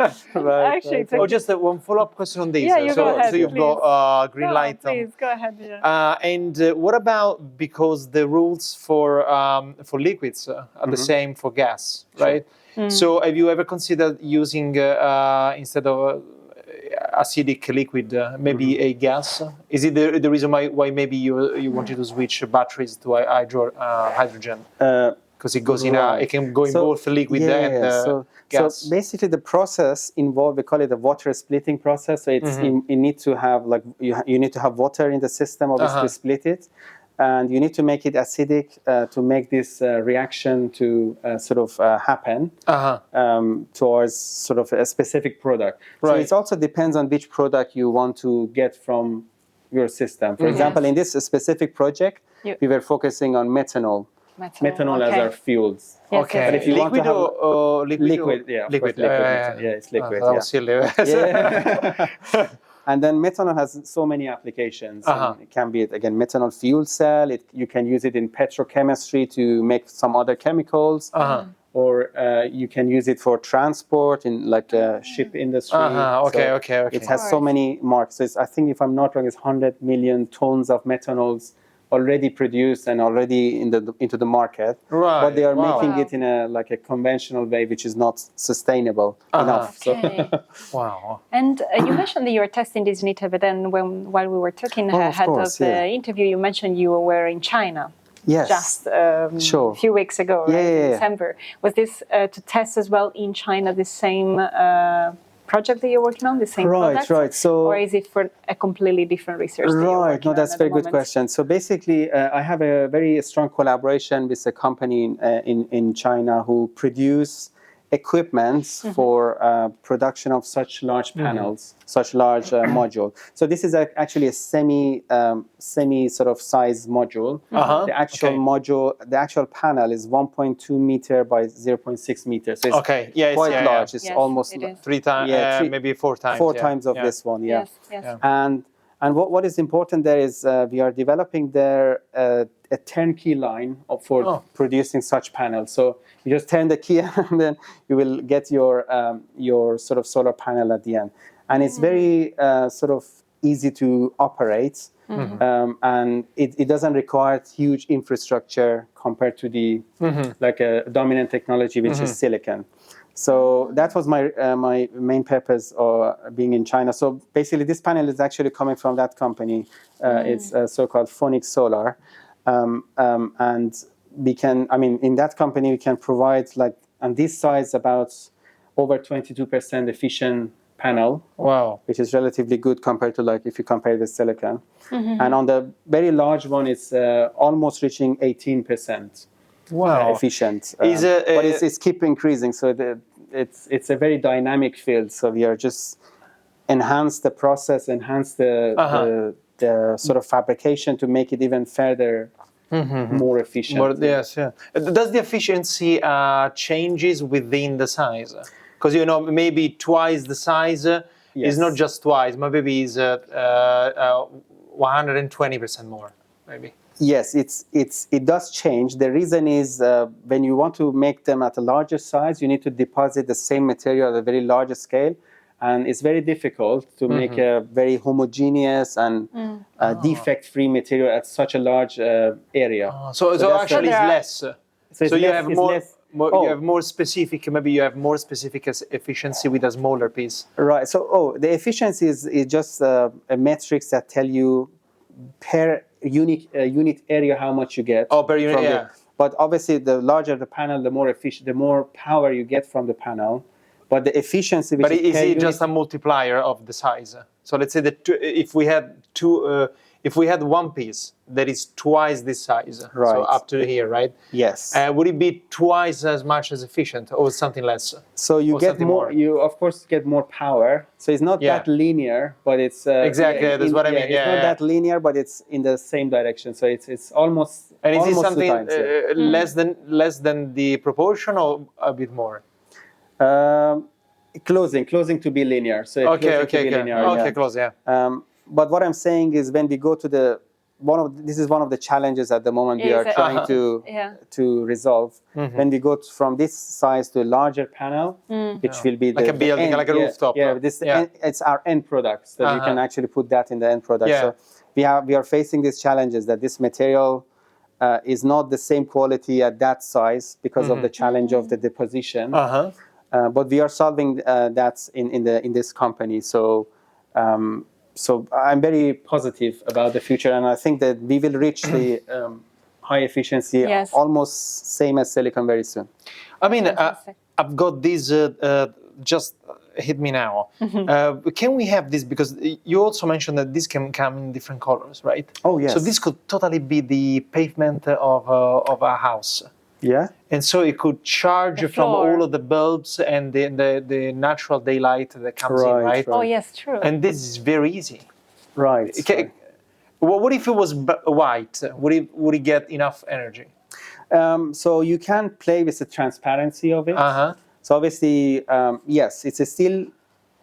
Actually, right. Just one follow-up question on this. Yeah, you go ahead, so you've got green light on. Please, go ahead. Yeah. And what about, because the rules for liquids are the same for gas, right? So have you ever considered using, instead of acidic liquid, maybe a gas? Is it the reason why maybe you wanted to switch batteries to hydrogen? Because it goes it can go in both liquid and gas. So basically, the process involved, we call it the water splitting process. So it's you need to have you need to have water in the system, obviously, to split it. And you need to make it acidic to make this reaction to sort of happen towards sort of a specific product. Right. So it also depends on which product you want to get from your system. For example, in this specific project, we were focusing on methanol. Methanol as our fuels. Yes, okay. But if you liquid want to have liquid, liquid. It's liquid. That was silly. And then methanol has so many applications. It can be, again, methanol fuel cell. You can use it in petrochemistry to make some other chemicals. Or you can use it for transport in like a ship industry. Okay. It has so many markets. So I think, if I'm not wrong, it's 100 million tons of methanols already produced and already into the market, but they are making it in a conventional way, which is not sustainable enough. Okay. Wow. And you mentioned that you were testing this in Italy, but then while we were talking ahead of the interview, you mentioned you were in China. Yes. Just a few weeks ago, right? In December. Was this to test as well in China the same project that you're working on, the same product? Right. So, or is it for a completely different research? Right. No, that's a very good question. So basically, I have a very strong collaboration with a company in China who produce equipment for production of such large panels, such large module. So this is actually a semi sort of size module. The actual module, the actual panel is 1.2 meter by 0.6 meters. So it's quite large. It's almost 3 times, maybe 4 times. 4 times of this one, Yes. And what is important there is we are developing there a turnkey line for producing such panels. So you just turn the key and then you will get your sort of solar panel at the end. And it's very sort of easy to operate. And it doesn't require huge infrastructure compared to the like a dominant technology, which is silicon. So that was my main purpose of being in China. So basically, this panel is actually coming from that company. It's so-called Phonics Solar. And we can, in that company, we can provide on this size about over 22% efficient panel. Wow. Which is relatively good compared to if you compare with silicon. And on the very large one, it's almost reaching 18%. Wow. Efficient. But it's keep increasing. So it's a very dynamic field. So we are just enhance the process, enhance the sort of fabrication to make it even further more efficient. Does the efficiency changes within the size? Because maybe twice the size, It's not just twice, maybe it's 120% more, maybe. Yes, it does change. The reason is when you want to make them at a larger size, you need to deposit the same material at a very large scale. And it's very difficult to make a very homogeneous and defect-free material at such a large area. So actually it's less. So you have you have more specific, maybe you have more specific efficiency with a smaller piece. Right. So, the efficiency is just a matrix that tell you per unit area how much you get. Oh, per unit, yeah. But obviously, the larger the panel, the more efficient, the more power you get from the panel. But the efficiency, which is it just a multiplier of the size? So let's say that if we had one piece that is twice this size, right. So up to here, right? Yes. Would it be twice as much as efficient, or something less? So you get more. You of course get more power. So it's not that linear, but it's exactly that's what I mean. It's not that linear, but it's in the same direction. So it's almost. And is almost it something 2 times, less than the proportion, or a bit more? Closing to be linear. So close, yeah. But what I'm saying is, when we go to this is one of the challenges at the moment we are trying to resolve. When we go from this size to a larger panel, which will be like a building, like a rooftop. It's our end product, so you can actually put that in the end product. So we are facing these challenges that this material is not the same quality at that size because of the challenge of the deposition. But we are solving that in this company. So I'm very positive about the future, and I think that we will reach the high efficiency, almost same as silicon very soon. I mean, I've got this just hit me now. Can we have this, because you also mentioned that this can come in different colors, right? Oh yes. So this could totally be the pavement of a house. Yeah. And so it could charge from all of the bulbs and the natural daylight that comes in, right? Oh, yes, true. And this is very easy. Right. Okay. What if it was white? Would it get enough energy? So you can play with the transparency of it. So obviously, yes, it's still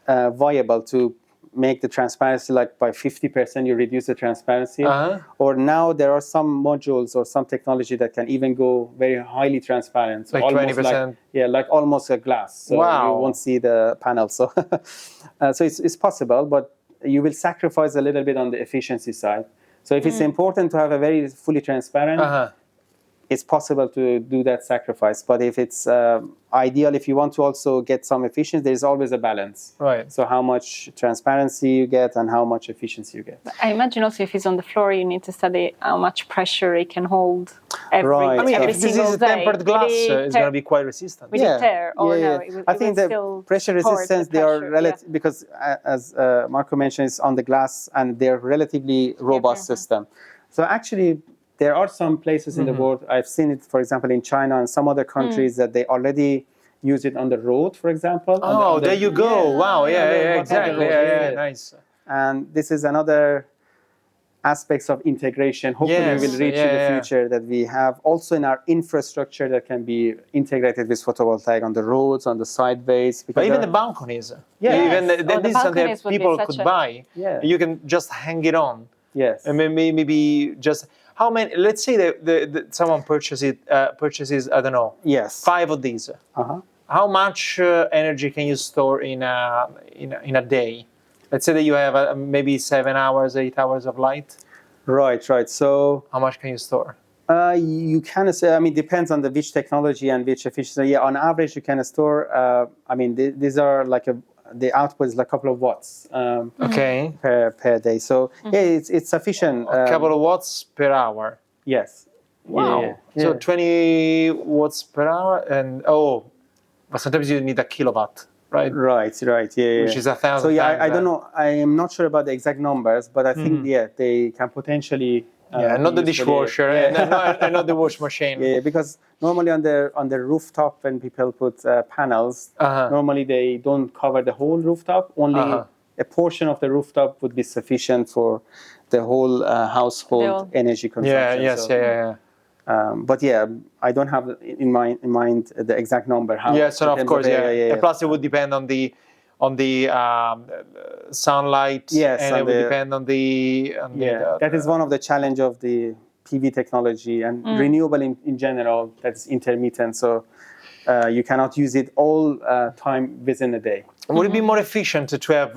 viable to make the transparency like by 50%, you reduce the transparency. Or now there are some modules or some technology that can even go very highly transparent. So like 20%? Like almost a glass. So you won't see the panel. So, so it's possible, but you will sacrifice a little bit on the efficiency side. So if it's important to have a very fully transparent, it's possible to do that sacrifice. But if it's ideal, if you want to also get some efficiency, there's always a balance. Right. So how much transparency you get and how much efficiency you get. I imagine also if it's on the floor, you need to study how much pressure it can hold every if this is a tempered glass, it's going to be quite resistant. Will it tear? Or no, I think the pressure resistance, they are relative, because as Marco mentioned, it's on the glass and they're relatively robust system. So actually, there are some places in the world, I've seen it, for example, in China and some other countries, that they already use it on the road, for example. Oh, there you go. Wow, exactly. Nice. And this is another aspects of integration. Hopefully we will reach in the future that we have also in our infrastructure that can be integrated with photovoltaic on the roads, on the sideways. But even the balconies. Even this is something that people could buy. You can just hang it on. Yes. And maybe just... How many? Let's say that someone purchases, I don't know, 5 of these. How much energy can you store in a day? Let's say that you have maybe 7 hours, 8 hours of light. Right. So how much can you store? You can say. I mean, depends on which technology and which efficiency. Yeah, on average, you can store. I mean, these are like the output is like a couple of watts per day. So it's sufficient. A couple of watts per hour. Yes. Wow. So 20 watts per hour, and but sometimes you need a kilowatt, right? Right. Yeah. Which is 1,000. So I don't know. I am not sure about the exact numbers, but I think they can potentially. Not the dishwasher, and not the wash machine. Yeah, because normally on the rooftop, when people put panels, normally they don't cover the whole rooftop. Only a portion of the rooftop would be sufficient for the whole household energy consumption. But I don't have in mind the exact number. Of course. And plus, it would depend on on the sunlight, yes, and it would depend on the that is one of the challenge of the PV technology and renewable in general. That's intermittent, so you cannot use it all time within a day. Would it be more efficient to have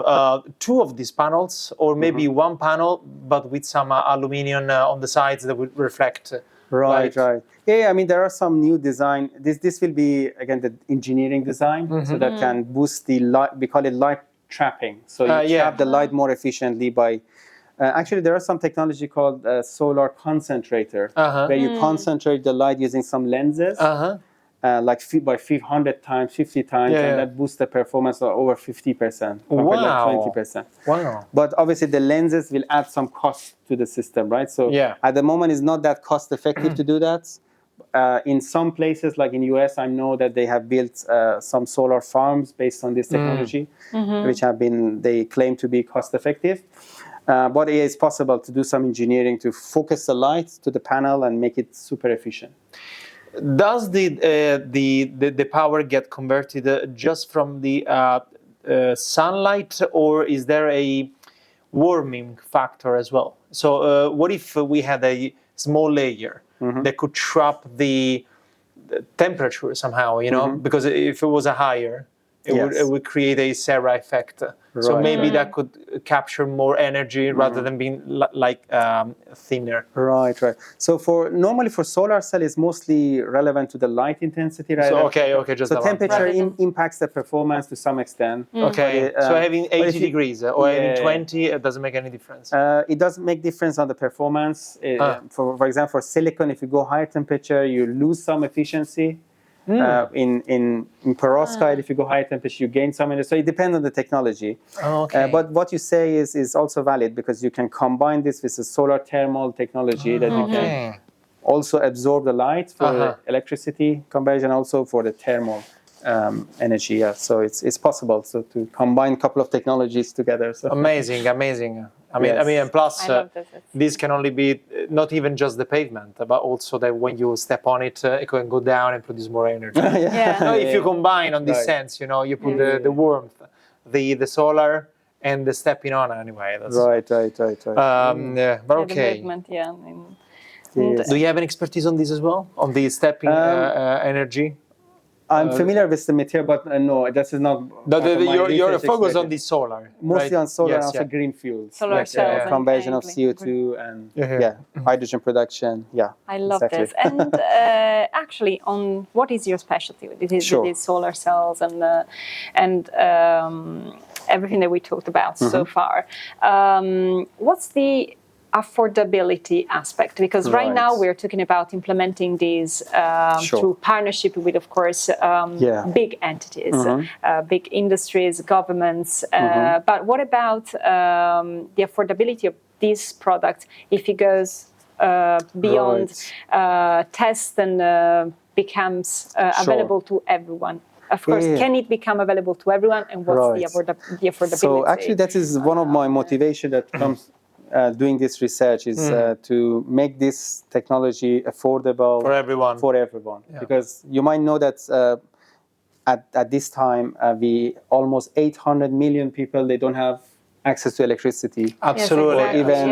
two of these panels, or maybe one panel, but with some aluminum on the sides that would reflect Right, light? right. Yeah, I mean, there are some new design. This will be, again, the engineering design, so that can boost the light. We call it light trapping. So you trap the light more efficiently by... actually, there are some technology called solar concentrator, where you concentrate the light using some lenses. Like by 100 times, 50 times, and that boosts the performance of over 50%, compared like 20%. Wow. But obviously the lenses will add some cost to the system, right? So at the moment it's not that cost effective to do that. In some places, like in US, I know that they have built some solar farms based on this technology, which they claim to be cost effective. But it is possible to do some engineering to focus the light to the panel and make it super efficient. Does the power get converted just from the sunlight, or is there a warming factor as well? So what if we had a small layer that could trap the temperature somehow, you know? Because if it was a higher, it would create a Serra effect. So maybe that could capture more energy rather than being thinner. Right, right. So normally for solar cell, it's mostly relevant to the light intensity, right? So just so temperature impacts the performance to some extent. Okay. So having 80 degrees or having 20, it doesn't make any difference. It doesn't make difference on the performance. For example, for silicon, if you go higher temperature, you lose some efficiency. In perovskite, if you go higher temperature, you gain some energy. So it depends on the technology. But what you say is also valid, because you can combine this with a solar thermal technology that you can also absorb the light for electricity conversion, also for the thermal energy. Yeah, so it's possible to combine a couple of technologies together. So. Amazing. I mean, and plus, this can only be not even just the pavement, but also that when you step on it, it can go down and produce more energy. If you combine on this sense, you know, you put the warmth, the solar, and the stepping on anyway. That's, right. But okay. The movement, Do you have an expertise on this as well, on the stepping energy? I'm familiar with the material, but no, this is not. Your focus on the solar, mostly on solar and also green fuels, solar cells, conversion of CO2 and hydrogen production. Yeah, I love this. And actually, on what is your specialty with these solar cells and everything that we talked about so far? What's the affordability aspect? Because right now we're talking about implementing these through partnership with, of course, big entities, big industries, governments. But what about the affordability of this product if it goes beyond test and becomes available to everyone? Of course, can it become available to everyone, and what's the affordability? So actually, that is one of my motivation that comes doing this research is to make this technology affordable for everyone. Because you might know that at this time, almost 800 million people, they don't have access to electricity. Absolutely. Or even,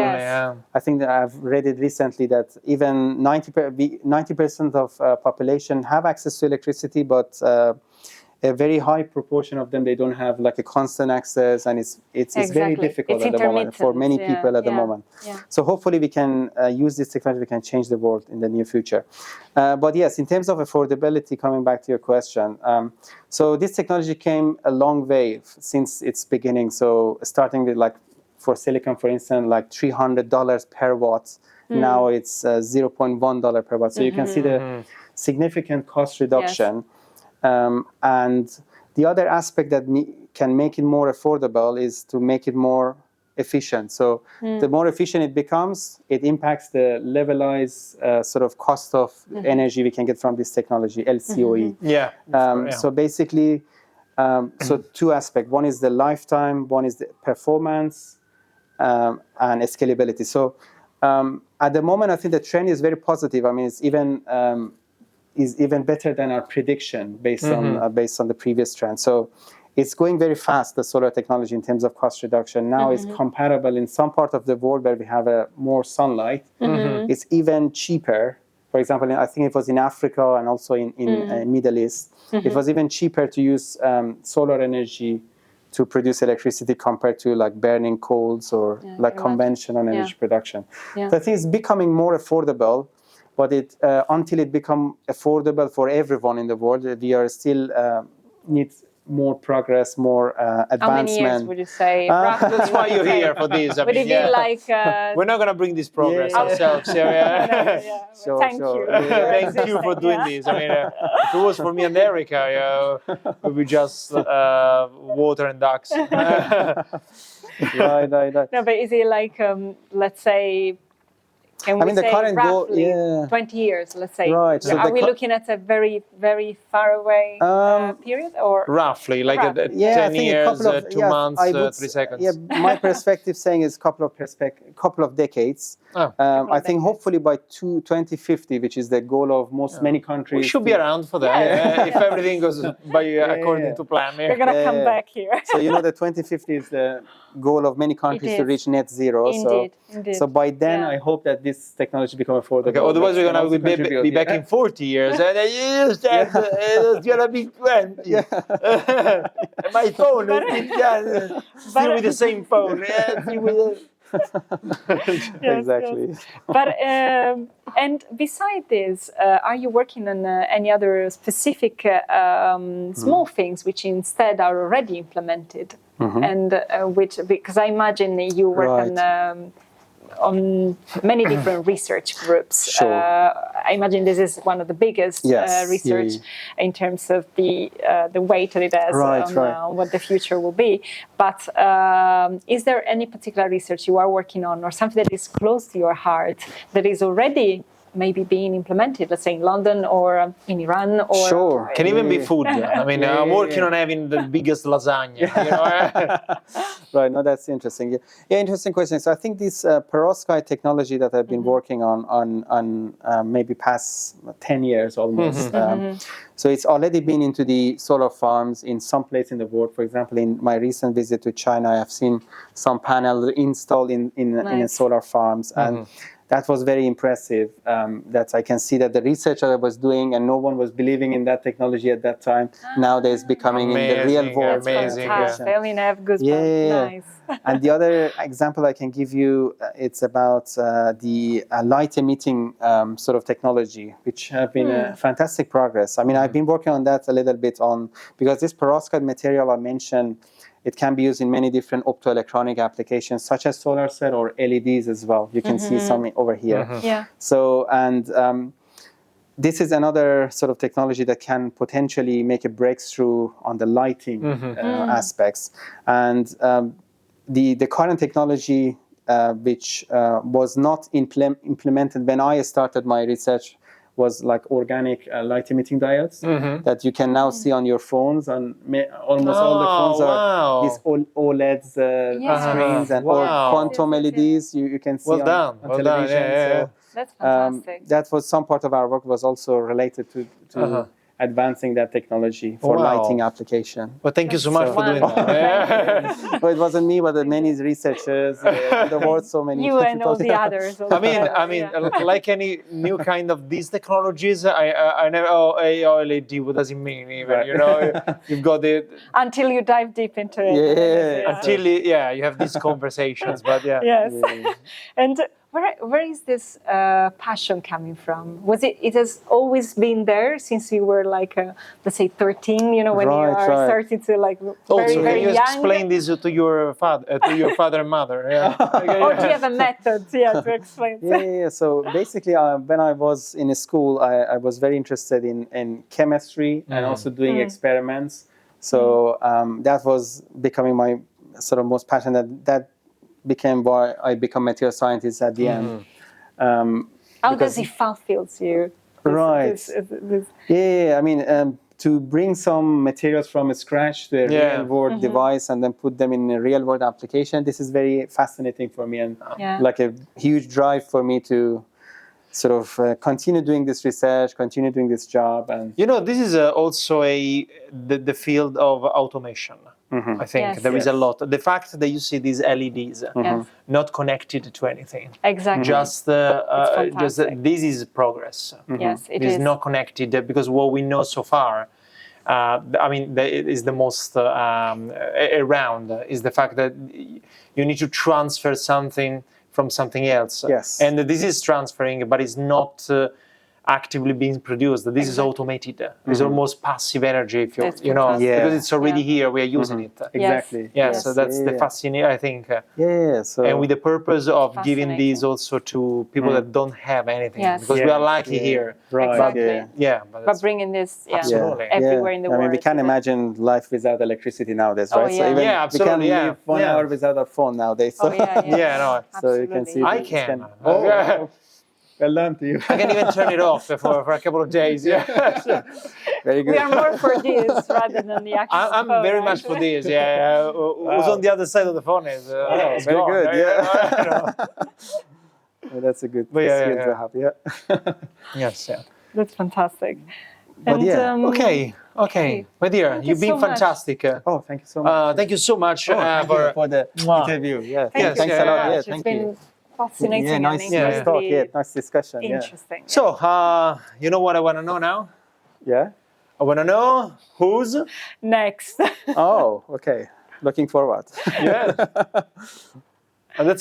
I think that I've read it recently that even 90% of population have access to electricity, but a very high proportion of them, they don't have like a constant access, and it's very difficult at the moment for many people at the moment. So hopefully we can use this technology, we can change the world in the near future. But yes, in terms of affordability, coming back to your question, so this technology came a long way since its beginning. So starting with like for silicon, for instance, like $300 per watt. Now it's $0.1 per watt. So you can see the significant cost reduction. And the other aspect that can make it more affordable is to make it more efficient. So the more efficient it becomes, it impacts the levelized sort of cost of energy we can get from this technology, LCOE. So basically, so two aspects. One is the lifetime, one is the performance and scalability. So at the moment, I think the trend is very positive. I mean, it's even better than our prediction based on the previous trend. So it's going very fast, the solar technology, in terms of cost reduction. Now it's comparable in some part of the world where we have more sunlight. It's even cheaper. For example, I think it was in Africa and also in Middle East. It was even cheaper to use solar energy to produce electricity compared to like burning coals or like conventional energy production. So I think it's becoming more affordable, but until it becomes affordable for everyone in the world, we are still needs more progress, more advancement. How many years would you say? That's why you're here for this. Would it be like... We're not going to bring this progress ourselves. Sure, Thank you. Thank you for doing this. I mean, if it was for me and Erica, we would just water and ducks. Right. No, but is it like, let's say... Can we the say current roughly goal, 20 years, let's say? Right. So are we looking at a very, very far away period? Or roughly, like 10 years, 2 months, 3 seconds. Yeah, my perspective saying is couple of decades. I think hopefully by 2050, which is the goal of many countries. We should be around for that, if everything goes according to plan. We're going to come back here. So the 2050 is the goal of many countries to reach net zero. Indeed. So by then, I hope that this technology become affordable. Okay, otherwise we're gonna be back in 40 years, and it's gonna be 20. My phone is still with the same phone. Exactly. Yes. But and beside this, are you working on any other specific small things which instead are already implemented, and because I imagine you work on many different research groups. Sure. I imagine this is one of the biggest research in terms of the weight that it has on what the future will be. But is there any particular research you are working on, or something that is close to your heart that is already maybe being implemented, let's say in London or in Iran? Or sure. Can even be food. I mean, I'm working on having the biggest lasagna. Right, no, that's interesting. Yeah, interesting question. So I think this perovskite technology that I've been working on maybe past 10 years almost. So it's already been into the solar farms in some place in the world. For example, in my recent visit to China, I have seen some panels installed in solar farms, and that was very impressive. That I can see that the research that I was doing, and no one was believing in that technology at that time, nowadays becoming in the real world. Amazing. I only have goosebumps. Nice. And the other example I can give you, it's about the light emitting sort of technology, which have been a fantastic progress. I mean, I've been working on that a little bit because this perovskite material I mentioned, it can be used in many different optoelectronic applications, such as solar cell or LEDs as well. You can see some over here. So, and this is another sort of technology that can potentially make a breakthrough on the lighting aspects. And the current technology, which was not implemented when I started my research, was like organic light emitting diodes that you can now see on your phones, and almost all the phones are these OLEDs screens and or quantum LEDs you can see on television. So, that's fantastic. That was some part of our work was also related to advancing that technology for lighting application. Well, thank you so much for doing that. Well, it wasn't me, but many researchers in the world, so many you and all the others. I mean, like any new kind of these technologies, I never LED. What does it mean? Even you've got it until you dive deep into it. Until you have these conversations. But and. Where is this passion coming from? Was it has always been there since you were like, let's say 13, when you are starting to like very young? Can you explain this to your father and mother? Or do you have a method to explain? Yeah. So basically, when I was in school, I was very interested in chemistry and also doing experiments. So that was becoming my sort of most passion. That became why I become material scientist at the end. How does it fulfill you? I mean, to bring some materials from scratch to a real-world device and then put them in a real-world application, this is very fascinating for me and like a huge drive for me to sort of continue doing this research, continue doing this job. And this is also the field of automation. I think there is a lot. The fact that you see these LEDs not connected to anything. Exactly. Just this is progress. Yes, it is not connected, because what we know so far, is the most around is the fact that you need to transfer something from something else. Yes. And this is transferring, but it's not actively being produced. This is automated. It's almost passive energy, if because it's already here. We are using it. Exactly. Yes. So that's the fascinating, I think. So, and with the purpose of giving these also to people that don't have anything, because we are lucky here. Right. Exactly. But bringing this everywhere in the world. I mean, we can't imagine life without electricity nowadays, right? Yeah. So even absolutely. We can live 1 hour without our phone nowadays. So. So you can see. I can. Well done to you. I can even turn it off for a couple of days. Very good. We are more for this rather than the actual I'm phone, very much for this. Who's on the other side of the phone is very gone. good. Well, that's a good skill to have. Yes. That's fantastic. But Okay. My dear, you've been fantastic. Oh, thank you so much. Thank you so much for the interview. Thanks a lot. Thank you. Fascinating. Nice talk. Nice discussion. Interesting. So, you know what I want to know now? Yeah. I want to know who's next. Oh, okay. Looking forward. Yeah.